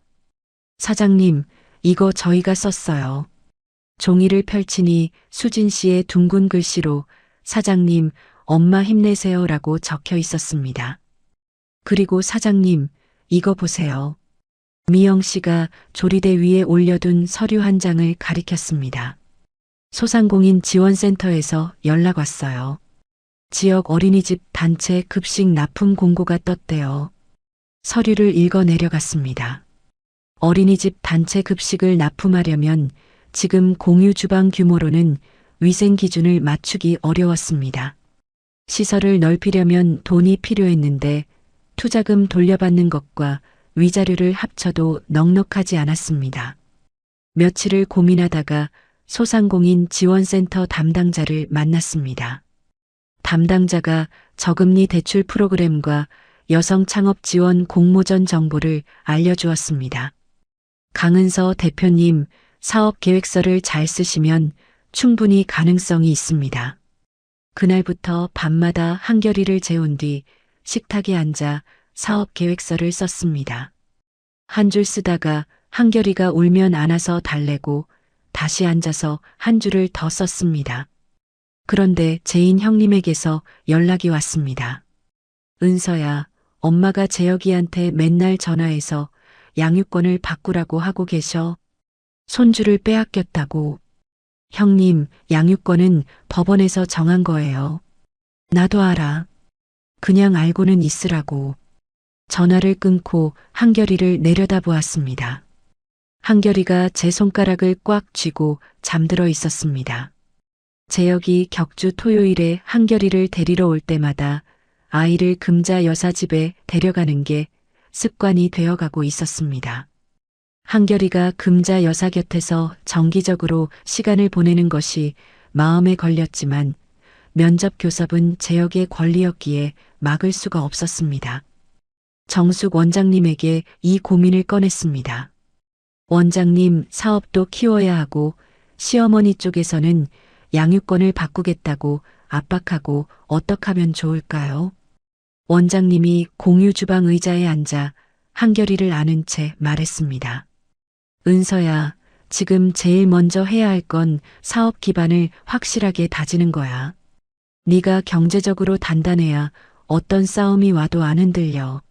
사장님, 이거 저희가 썼어요. 종이를 펼치니 수진 씨의 둥근 글씨로 사장님, 엄마 힘내세요라고 적혀 있었습니다. 그리고 사장님, 이거 보세요. 미영 씨가 조리대 위에 올려둔 서류 한 장을 가리켰습니다. 소상공인 지원센터에서 연락 왔어요. 지역 어린이집 단체 급식 납품 공고가 떴대요. 서류를 읽어 내려갔습니다. 어린이집 단체 급식을 납품하려면 지금 공유 주방 규모로는 위생 기준을 맞추기 어려웠습니다. 시설을 넓히려면 돈이 필요했는데 투자금 돌려받는 것과 위자료를 합쳐도 넉넉하지 않았습니다. 며칠을 고민하다가 소상공인 지원센터 담당자를 만났습니다. 담당자가 저금리 대출 프로그램과 여성 창업 지원 공모전 정보를 알려주었습니다. 강은서 대표님, 사업 계획서를 잘 쓰시면 충분히 가능성이 있습니다. 그날부터 밤마다 한결이를 재운 뒤 식탁에 앉아 사업 계획서를 썼습니다. 한 줄 쓰다가 한결이가 울면 안아서 달래고 다시 앉아서 한 줄을 더 썼습니다. 그런데 제인 형님에게서 연락이 왔습니다. 은서야, 엄마가 재혁이한테 맨날 전화해서 양육권을 바꾸라고 하고 계셔. 손주를 빼앗겼다고. 형님, 양육권은 법원에서 정한 거예요. 나도 알아. 그냥 알고는 있으라고. 전화를 끊고 한결이를 내려다보았습니다. 한결이가 제 손가락을 꽉 쥐고 잠들어 있었습니다. 재혁이 격주 토요일에 한결이를 데리러 올 때마다 아이를 금자 여사 집에 데려가는 게 습관이 되어가고 있었습니다. 한결이가 금자 여사 곁에서 정기적으로 시간을 보내는 것이 마음에 걸렸지만 면접 교섭은 재혁의 권리였기에 막을 수가 없었습니다. 정숙 원장님에게 이 고민을 꺼냈습니다. 원장님, 사업도 키워야 하고 시어머니 쪽에서는 양육권을 바꾸겠다고 압박하고 어떻게 하면 좋을까요? 원장님이 공유 주방 의자에 앉아 한결이를 아는 채 말했습니다. 은서야, 지금 제일 먼저 해야 할 건 사업 기반을 확실하게 다지는 거야. 네가 경제적으로 단단해야 어떤 싸움이 와도 안 흔들려.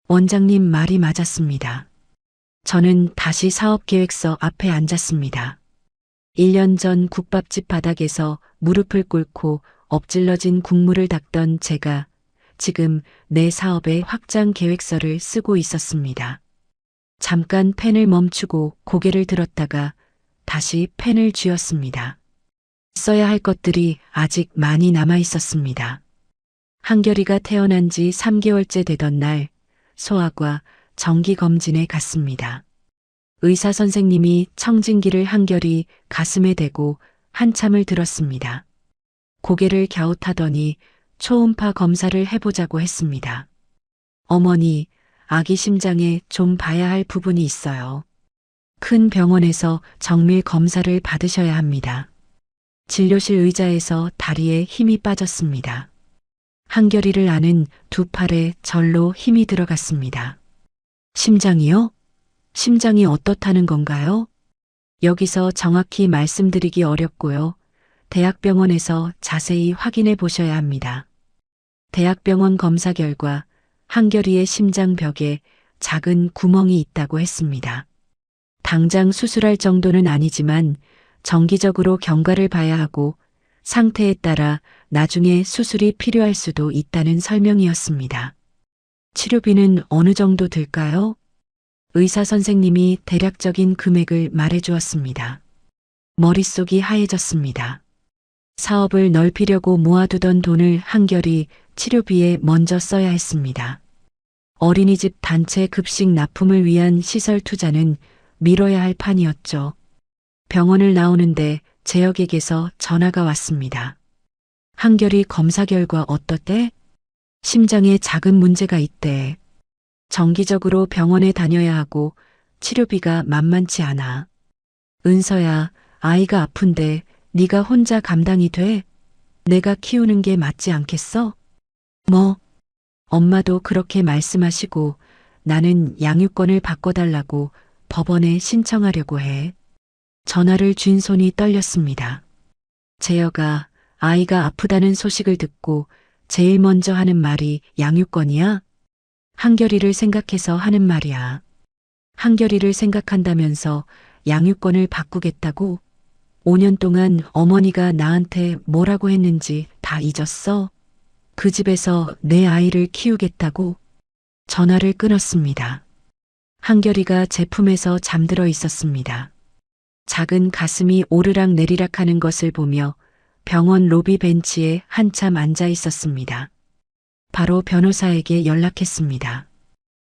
원장님 말이 맞았습니다. 저는 다시 사업계획서 앞에 앉았습니다. 1년 전 국밥집 바닥에서 무릎을 꿇고 엎질러진 국물을 닦던 제가 지금 내 사업의 확장 계획서를 쓰고 있었습니다. 잠깐 펜을 멈추고 고개를 들었다가 다시 펜을 쥐었습니다. 써야 할 것들이 아직 많이 남아 있었습니다. 한결이가 태어난 지 3개월째 되던 날 소아과 정기검진에 갔습니다. 의사 선생님이 청진기를 한결이 가슴에 대고 한참을 들었습니다. 고개를 갸웃하더니 초음파 검사를 해보자고 했습니다. 어머니, 아기 심장에 좀 봐야 할 부분이 있어요. 큰 병원에서 정밀 검사를 받으셔야 합니다. 진료실 의자에서 다리에 힘이 빠졌습니다. 한결이를 아는 두 팔에 절로 힘이 들어갔습니다. 심장이요? 심장이 어떻다는 건가요? 여기서 정확히 말씀드리기 어렵고요. 대학병원에서 자세히 확인해 보셔야 합니다. 대학병원 검사 결과 한결이의 심장벽에 작은 구멍이 있다고 했습니다. 당장 수술할 정도는 아니지만 정기적으로 경과를 봐야 하고 상태에 따라 나중에 수술이 필요할 수도 있다는 설명이었습니다. 치료비는 어느 정도 들까요? 의사 선생님이 대략적인 금액을 말해 주었습니다. 머릿속이 하얘졌습니다. 사업을 넓히려고 모아두던 돈을 한결이 치료비에 먼저 써야 했습니다. 어린이집 단체 급식 납품을 위한 시설 투자는 미뤄야 할 판이었죠. 병원을 나오는데 재혁에게서 전화가 왔습니다. 한결이 검사 결과 어떻대? 심장에 작은 문제가 있대. 정기적으로 병원에 다녀야 하고 치료비가 만만치 않아. 은서야, 아이가 아픈데 네가 혼자 감당이 돼? 내가 키우는 게 맞지 않겠어? 뭐? 엄마도 그렇게 말씀하시고 나는 양육권을 바꿔달라고 법원에 신청하려고 해. 전화를 쥔 손이 떨렸습니다. 재혁아, 아이가 아프다는 소식을 듣고 제일 먼저 하는 말이 양육권이야? 한결이를 생각해서 하는 말이야. 한결이를 생각한다면서 양육권을 바꾸겠다고? 5년 동안 어머니가 나한테 뭐라고 했는지 다 잊었어? 그 집에서 내 아이를 키우겠다고? 전화를 끊었습니다. 한결이가 제 품에서 잠들어 있었습니다. 작은 가슴이 오르락 내리락 하는 것을 보며 병원 로비 벤치에 한참 앉아 있었습니다. 바로 변호사에게 연락했습니다.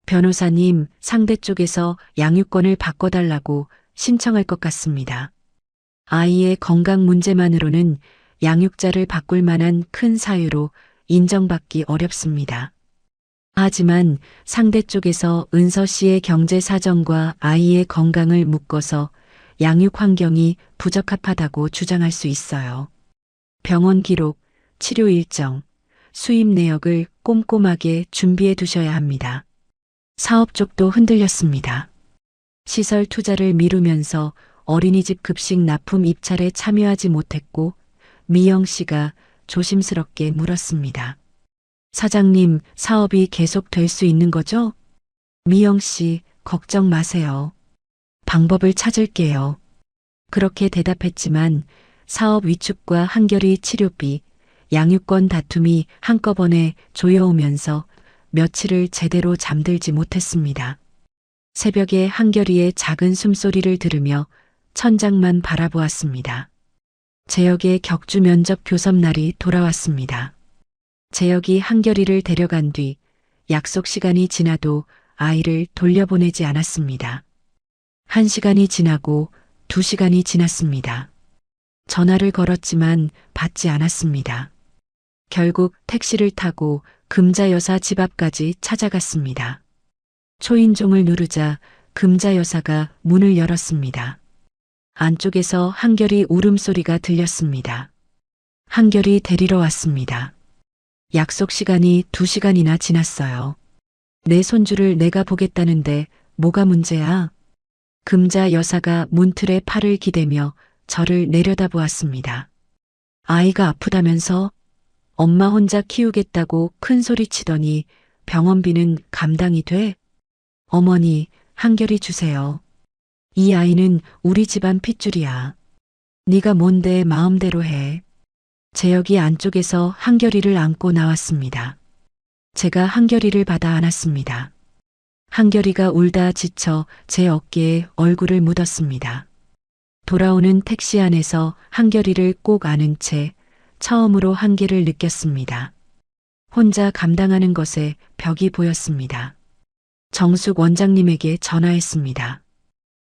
변호사님, 상대 쪽에서 양육권을 바꿔달라고 신청할 것 같습니다. 아이의 건강 문제만으로는 양육자를 바꿀 만한 큰 사유로 인정받기 어렵습니다. 하지만 상대 쪽에서 은서 씨의 경제 사정과 아이의 건강을 묶어서 양육 환경이 부적합하다고 주장할 수 있어요. 병원 기록, 치료 일정, 수입 내역을 꼼꼼하게 준비해 두셔야 합니다. 사업 쪽도 흔들렸습니다. 시설 투자를 미루면서 어린이집 급식 납품 입찰에 참여하지 못했고 미영 씨가 조심스럽게 물었습니다. 사장님, 사업이 계속 될 수 있는 거죠? 미영 씨, 걱정 마세요. 방법을 찾을게요. 그렇게 대답했지만 사업 위축과 한결이 치료비, 양육권 다툼이 한꺼번에 조여오면서 며칠을 제대로 잠들지 못했습니다. 새벽에 한결이의 작은 숨소리를 들으며 천장만 바라보았습니다. 재혁의 격주 면접 교섭 날이 돌아왔습니다. 재혁이 한결이를 데려간 뒤 약속 시간이 지나도 아이를 돌려보내지 않았습니다. 1시간이 지나고 2시간이 지났습니다. 전화를 걸었지만 받지 않았습니다. 결국 택시를 타고 금자 여사 집 앞까지 찾아갔습니다. 초인종을 누르자 금자 여사가 문을 열었습니다. 안쪽에서 한결이 울음소리가 들렸습니다. 한결이 데리러 왔습니다. 약속 시간이 2시간이나 지났어요. 내 손주를 내가 보겠다는데 뭐가 문제야? 금자 여사가 문틀에 팔을 기대며 저를 내려다보았습니다. 아이가 아프다면서? 엄마 혼자 키우겠다고 큰 소리 치더니 병원비는 감당이 돼? 어머니, 한결이 주세요. 이 아이는 우리 집안 핏줄이야. 네가 뭔데 마음대로 해. 재혁이 안쪽에서 한결이를 안고 나왔습니다. 제가 한결이를 받아 안았습니다. 한결이가 울다 지쳐 제 어깨에 얼굴을 묻었습니다. 돌아오는 택시 안에서 한결이를 꼭 안은 채 처음으로 한계를 느꼈습니다. 혼자 감당하는 것에 벽이 보였습니다. 정숙 원장님에게 전화했습니다.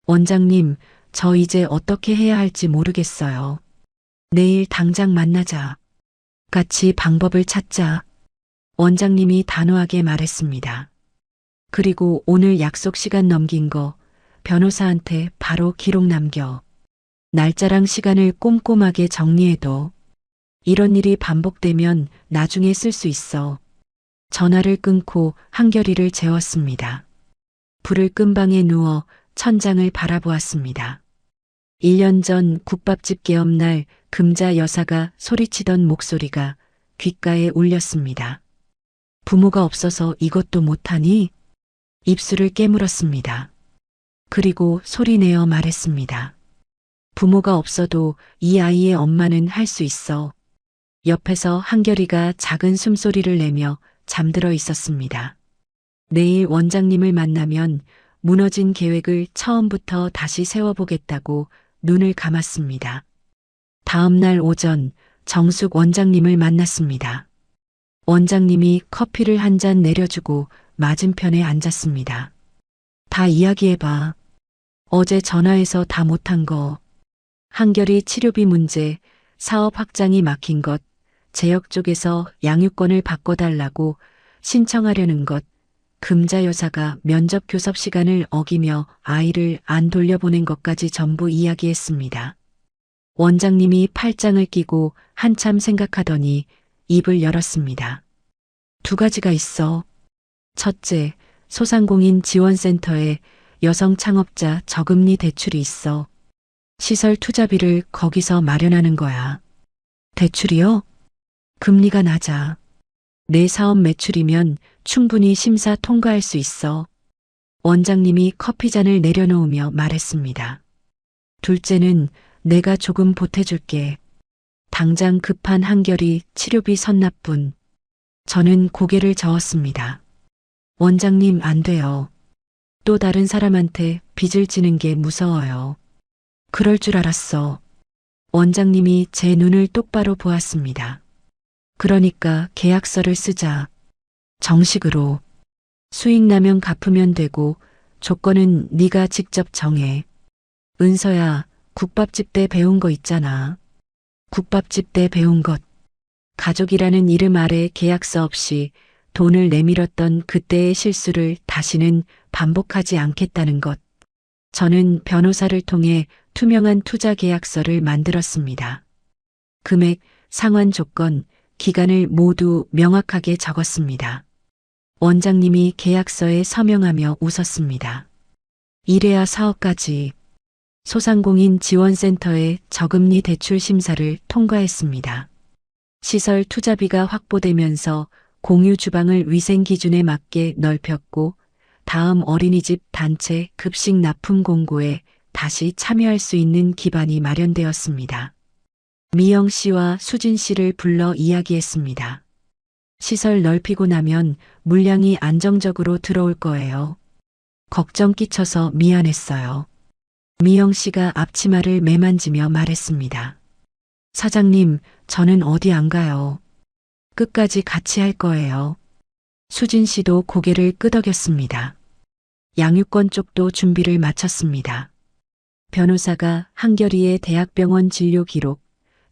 원장님, 저 이제 어떻게 해야 할지 모르겠어요. 내일 당장 만나자. 같이 방법을 찾자. 원장님이 단호하게 말했습니다. 그리고 오늘 약속 시간 넘긴 거 변호사한테 바로 기록 남겨. 날짜랑 시간을 꼼꼼하게 정리해둬. 이런 일이 반복되면 나중에 쓸 수 있어. 전화를 끊고 한결이를 재웠습니다. 불을 끈 방에 누워 천장을 바라보았습니다. 1년 전 국밥집 개업날 금자 여사가 소리치던 목소리가 귓가에 울렸습니다. 부모가 없어서 이것도 못하니? 입술을 깨물었습니다. 그리고 소리내어 말했습니다. 부모가 없어도 이 아이의 엄마는 할 수 있어. 옆에서 한결이가 작은 숨소리를 내며 잠들어 있었습니다. 내일 원장님을 만나면 무너진 계획을 처음부터 다시 세워보겠다고 눈을 감았습니다. 다음 날 오전 정숙 원장님을 만났습니다. 원장님이 커피를 한 잔 내려주고 맞은편에 앉았습니다. 다 이야기해봐. 어제 전화해서 다 못한 거. 한결이 치료비 문제, 사업 확장이 막힌 것, 재혁 쪽에서 양육권을 바꿔달라고 신청하려는 것, 금자 여사가 면접 교섭 시간을 어기며 아이를 안 돌려보낸 것까지 전부 이야기했습니다. 원장님이 팔짱을 끼고 한참 생각하더니 입을 열었습니다. 2가지가 있어. 첫째, 소상공인 지원센터에 여성 창업자 저금리 대출이 있어. 시설 투자비를 거기서 마련하는 거야. 대출이요? 금리가 낮아. 내 사업 매출이면 충분히 심사 통과할 수 있어. 원장님이 커피잔을 내려놓으며 말했습니다. 둘째는 내가 조금 보태줄게. 당장 급한 한결이 치료비 선납분. 저는 고개를 저었습니다. 원장님 안 돼요. 또 다른 사람한테 빚을 지는 게 무서워요. 그럴 줄 알았어. 원장님이 제 눈을 똑바로 보았습니다. 그러니까 계약서를 쓰자. 정식으로. 수익 나면 갚으면 되고 조건은 네가 직접 정해. 은서야, 국밥집 때 배운 거 있잖아. 국밥집 때 배운 것. 가족이라는 이름 아래 계약서 없이 돈을 내밀었던 그때의 실수를 다시는 반복하지 않겠다는 것. 저는 변호사를 통해 투명한 투자 계약서를 만들었습니다. 금액, 상환 조건, 기간을 모두 명확하게 적었습니다. 원장님이 계약서에 서명하며 웃었습니다. 이래야 사업까지. 소상공인 지원센터의 저금리 대출 심사를 통과했습니다. 시설 투자비가 확보되면서 공유 주방을 위생 기준에 맞게 넓혔고 다음 어린이집 단체 급식 납품 공고에 다시 참여할 수 있는 기반이 마련되었습니다. 미영 씨와 수진 씨를 불러 이야기했습니다. 시설 넓히고 나면 물량이 안정적으로 들어올 거예요. 걱정 끼쳐서 미안했어요. 미영 씨가 앞치마를 매만지며 말했습니다. 사장님, 저는 어디 안 가요. 끝까지 같이 할 거예요. 수진 씨도 고개를 끄덕였습니다. 양육권 쪽도 준비를 마쳤습니다. 변호사가 한결이의 대학병원 진료 기록,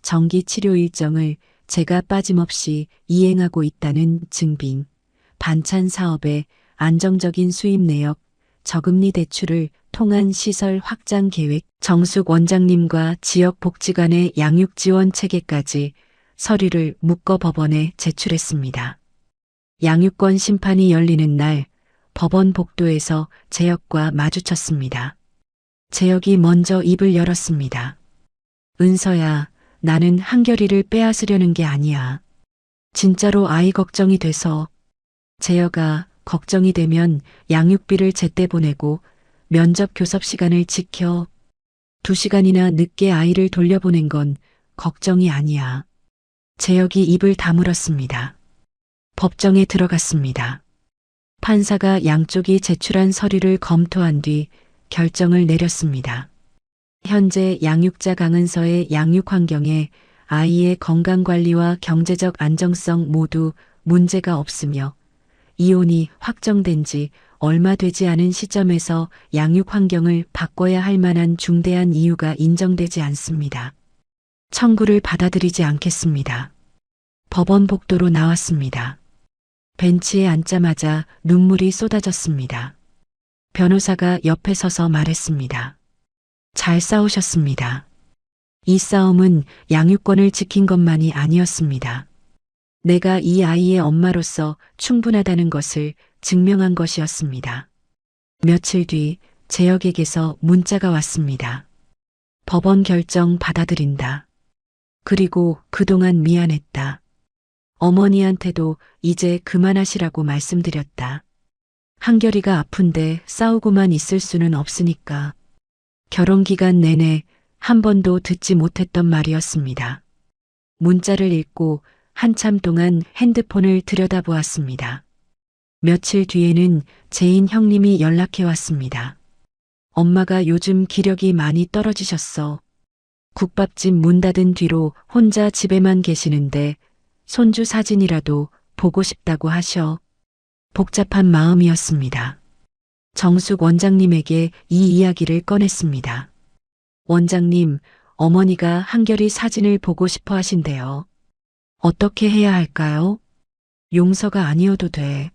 정기 치료 일정을 제가 빠짐없이 이행하고 있다는 증빙, 반찬 사업의 안정적인 수입 내역, 저금리 대출을 통한 시설 확장 계획, 정숙 원장님과 지역 복지관의 양육 지원 체계까지 서류를 묶어 법원에 제출했습니다. 양육권 심판이 열리는 날 법원 복도에서 재혁과 마주쳤습니다. 재혁이 먼저 입을 열었습니다. 은서야, 나는 한결이를 빼앗으려는 게 아니야. 진짜로 아이 걱정이 돼서. 재혁아, 걱정이 되면 양육비를 제때 보내고 면접 교섭 시간을 지켜. 2시간이나 늦게 아이를 돌려보낸 건 걱정이 아니야. 재혁이 입을 다물었습니다. 법정에 들어갔습니다. 판사가 양쪽이 제출한 서류를 검토한 뒤 결정을 내렸습니다. 현재 양육자 강은서의 양육 환경에 아이의 건강관리와 경제적 안정성 모두 문제가 없으며 이혼이 확정된 지 얼마 되지 않은 시점에서 양육 환경을 바꿔야 할 만한 중대한 이유가 인정되지 않습니다. 청구를 받아들이지 않겠습니다. 법원 복도로 나왔습니다. 벤치에 앉자마자 눈물이 쏟아졌습니다. 변호사가 옆에 서서 말했습니다. 잘 싸우셨습니다. 이 싸움은 양육권을 지킨 것만이 아니었습니다. 내가 이 아이의 엄마로서 충분하다는 것을 증명한 것이었습니다. 며칠 뒤 재혁에게서 문자가 왔습니다. 법원 결정 받아들인다. 그리고 그동안 미안했다. 어머니한테도 이제 그만하시라고 말씀드렸다. 한결이가 아픈데 싸우고만 있을 수는 없으니까. 결혼 기간 내내 한 번도 듣지 못했던 말이었습니다. 문자를 읽고 한참 동안 핸드폰을 들여다보았습니다. 며칠 뒤에는 재인 형님이 연락해 왔습니다. 엄마가 요즘 기력이 많이 떨어지셨어. 국밥집 문 닫은 뒤로 혼자 집에만 계시는데 손주 사진이라도 보고 싶다고 하셔. 복잡한 마음이었습니다. 정숙 원장님에게 이 이야기를 꺼냈습니다. 원장님, 어머니가 한결이 사진을 보고 싶어 하신대요. 어떻게 해야 할까요? 용서가 아니어도 돼.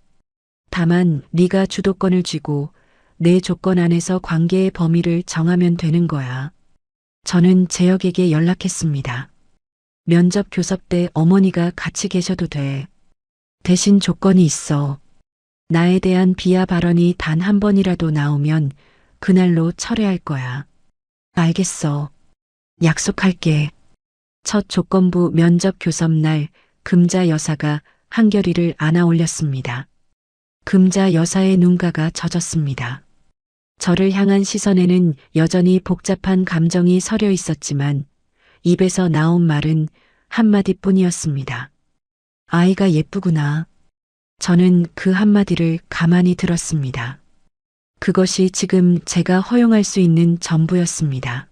다만 네가 주도권을 쥐고 내 조건 안에서 관계의 범위를 정하면 되는 거야. 저는 재혁에게 연락했습니다. 면접 교섭 때 어머니가 같이 계셔도 돼. 대신 조건이 있어. 나에 대한 비하 발언이 단 한 번이라도 나오면 그날로 철회할 거야. 알겠어. 약속할게. 첫 조건부 면접 교섭 날 금자 여사가 한결이를 안아 올렸습니다. 금자 여사의 눈가가 젖었습니다. 저를 향한 시선에는 여전히 복잡한 감정이 서려 있었지만 입에서 나온 말은 한마디뿐이었습니다. 아이가 예쁘구나. 저는 그 한마디를 가만히 들었습니다. 그것이 지금 제가 허용할 수 있는 전부였습니다.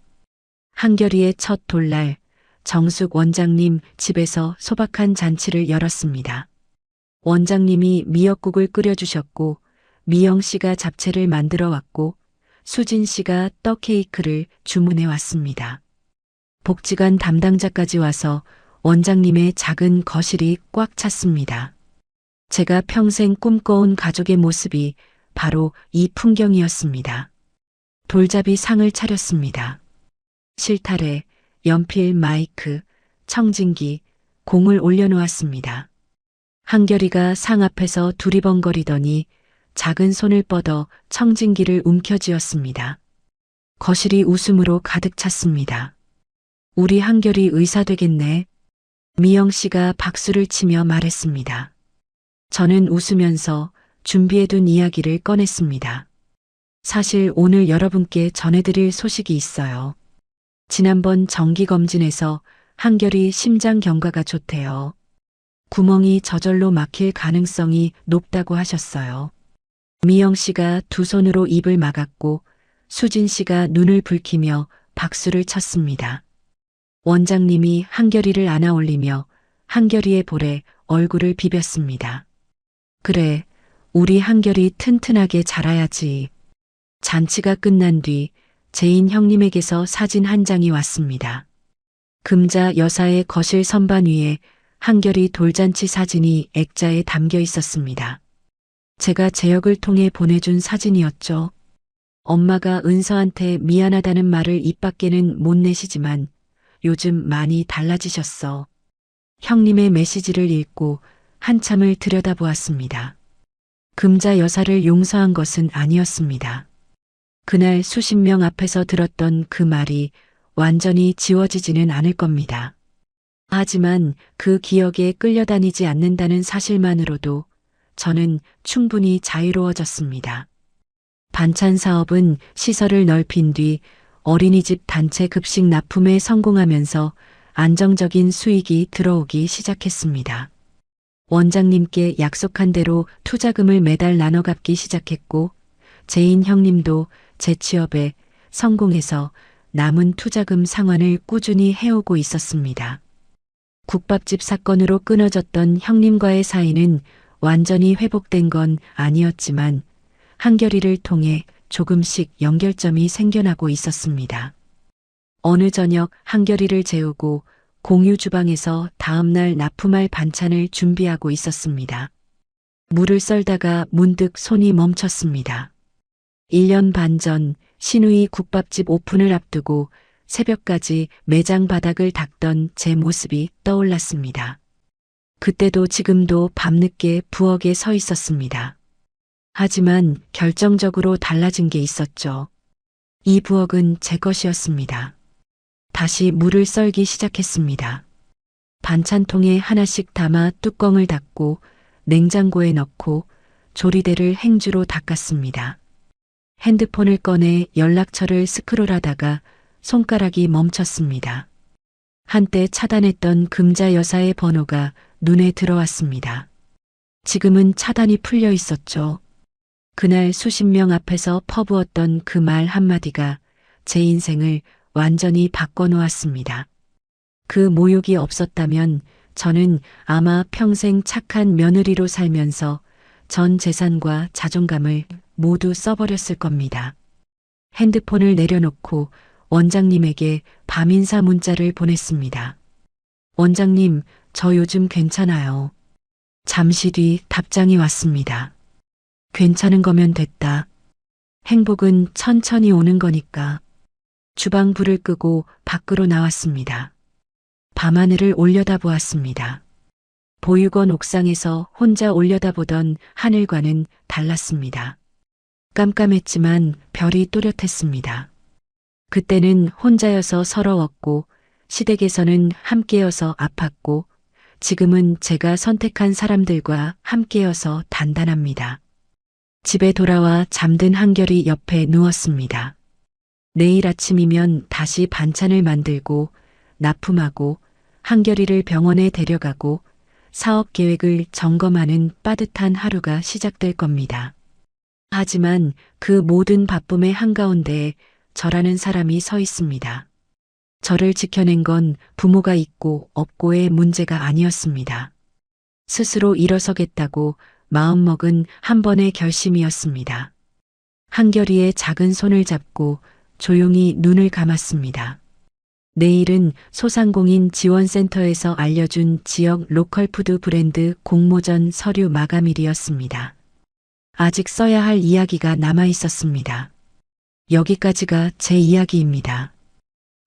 한결이의 첫 돌날 정숙 원장님 집에서 소박한 잔치를 열었습니다. 원장님이 미역국을 끓여주셨고 미영 씨가 잡채를 만들어 왔고 수진 씨가 떡 케이크를 주문해 왔습니다. 복지관 담당자까지 와서 원장님의 작은 거실이 꽉 찼습니다. 제가 평생 꿈꿔온 가족의 모습이 바로 이 풍경이었습니다. 돌잡이 상을 차렸습니다. 실타래, 연필, 마이크, 청진기, 공을 올려놓았습니다. 한결이가 상 앞에서 두리번거리더니 작은 손을 뻗어 청진기를 움켜쥐었습니다. 거실이 웃음으로 가득 찼습니다. 우리 한결이 의사 되겠네. 미영 씨가 박수를 치며 말했습니다. 저는 웃으면서 준비해둔 이야기를 꺼냈습니다. 사실 오늘 여러분께 전해드릴 소식이 있어요. 지난번 정기검진에서 한결이 심장 경과가 좋대요. 구멍이 저절로 막힐 가능성이 높다고 하셨어요. 미영 씨가 두 손으로 입을 막았고 수진 씨가 눈을 붉히며 박수를 쳤습니다. 원장님이 한결이를 안아 올리며 한결이의 볼에 얼굴을 비볐습니다. 그래, 우리 한결이 튼튼하게 자라야지. 잔치가 끝난 뒤 제인 형님에게서 사진 한 장이 왔습니다. 금자 여사의 거실 선반 위에 한결이 돌잔치 사진이 액자에 담겨 있었습니다. 제가 제역을 통해 보내준 사진이었죠. 엄마가 은서한테 미안하다는 말을 입 밖에는 못 내시지만 요즘 많이 달라지셨어. 형님의 메시지를 읽고 한참을 들여다보았습니다. 금자 여사를 용서한 것은 아니었습니다. 그날 수십 명 앞에서 들었던 그 말이 완전히 지워지지는 않을 겁니다. 하지만 그 기억에 끌려다니지 않는다는 사실만으로도 저는 충분히 자유로워졌습니다. 반찬 사업은 시설을 넓힌 뒤 어린이집 단체 급식 납품에 성공하면서 안정적인 수익이 들어오기 시작했습니다. 원장님께 약속한 대로 투자금을 매달 나눠 갚기 시작했고 제인 형님도 재취업에 성공해서 남은 투자금 상환을 꾸준히 해오고 있었습니다. 국밥집 사건으로 끊어졌던 형님과의 사이는 완전히 회복된 건 아니었지만 한결이를 통해 조금씩 연결점이 생겨나고 있었습니다. 어느 저녁 한결이를 재우고 공유 주방에서 다음날 납품할 반찬을 준비하고 있었습니다. 물을 썰다가 문득 손이 멈췄습니다. 1년 반 전 신우이 국밥집 오픈을 앞두고 새벽까지 매장 바닥을 닦던 제 모습이 떠올랐습니다. 그때도 지금도 밤늦게 부엌에 서 있었습니다. 하지만 결정적으로 달라진 게 있었죠. 이 부엌은 제 것이었습니다. 다시 물을 썰기 시작했습니다. 반찬통에 하나씩 담아 뚜껑을 닫고 냉장고에 넣고 조리대를 행주로 닦았습니다. 핸드폰을 꺼내 연락처를 스크롤하다가 손가락이 멈췄습니다. 한때 차단했던 금자 여사의 번호가 눈에 들어왔습니다. 지금은 차단이 풀려 있었죠. 그날 수십 명 앞에서 퍼부었던 그 말 한마디가 제 인생을 완전히 바꿔놓았습니다. 그 모욕이 없었다면 저는 아마 평생 착한 며느리로 살면서 전 재산과 자존감을 모두 써버렸을 겁니다. 핸드폰을 내려놓고 원장님에게 밤인사 문자를 보냈습니다. 원장님, 저 요즘 괜찮아요. 잠시 뒤 답장이 왔습니다. 괜찮은 거면 됐다. 행복은 천천히 오는 거니까. 주방 불을 끄고 밖으로 나왔습니다. 밤하늘을 올려다보았습니다. 보육원 옥상에서 혼자 올려다보던 하늘과는 달랐습니다. 깜깜했지만 별이 또렷했습니다. 그때는 혼자여서 서러웠고 시댁에서는 함께여서 아팠고 지금은 제가 선택한 사람들과 함께여서 단단합니다. 집에 돌아와 잠든 한결이 옆에 누웠습니다. 내일 아침이면 다시 반찬을 만들고 납품하고 한결이를 병원에 데려가고 사업 계획을 점검하는 빠듯한 하루가 시작될 겁니다. 하지만 그 모든 바쁨의 한가운데에 저라는 사람이 서 있습니다. 저를 지켜낸 건 부모가 있고 없고의 문제가 아니었습니다. 스스로 일어서겠다고 마음먹은 한 번의 결심이었습니다. 한결이의 작은 손을 잡고 조용히 눈을 감았습니다. 내일은 소상공인 지원센터에서 알려준 지역 로컬푸드 브랜드 공모전 서류 마감일이었습니다. 아직 써야 할 이야기가 남아 있었습니다. 여기까지가 제 이야기입니다.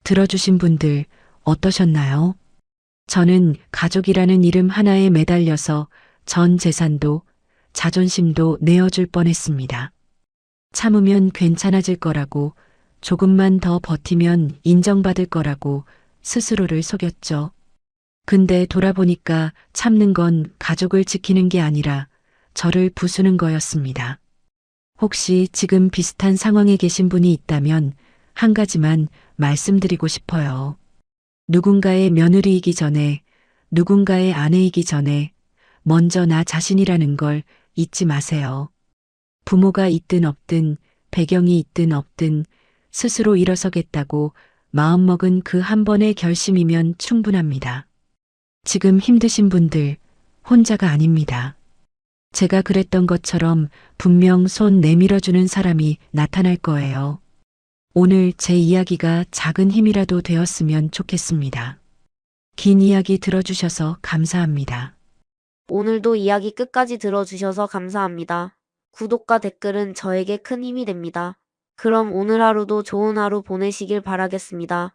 들어주신 분들 어떠셨나요? 저는 가족이라는 이름 하나에 매달려서 전 재산도 자존심도 내어줄 뻔했습니다. 참으면 괜찮아질 거라고, 조금만 더 버티면 인정받을 거라고 스스로를 속였죠. 근데 돌아보니까 참는 건 가족을 지키는 게 아니라 저를 부수는 거였습니다. 혹시 지금 비슷한 상황에 계신 분이 있다면 한 가지만 말씀드리고 싶어요. 누군가의 며느리이기 전에 누군가의 아내이기 전에 먼저 나 자신이라는 걸 잊지 마세요. 부모가 있든 없든, 배경이 있든 없든 스스로 일어서겠다고 마음먹은 그 한 번의 결심이면 충분합니다. 지금 힘드신 분들 혼자가 아닙니다. 제가 그랬던 것처럼 분명 손 내밀어주는 사람이 나타날 거예요. 오늘 제 이야기가 작은 힘이라도 되었으면 좋겠습니다. 긴 이야기 들어주셔서 감사합니다.
오늘도 이야기 끝까지 들어주셔서 감사합니다. 구독과 댓글은 저에게 큰 힘이 됩니다. 그럼 오늘 하루도 좋은 하루 보내시길 바라겠습니다.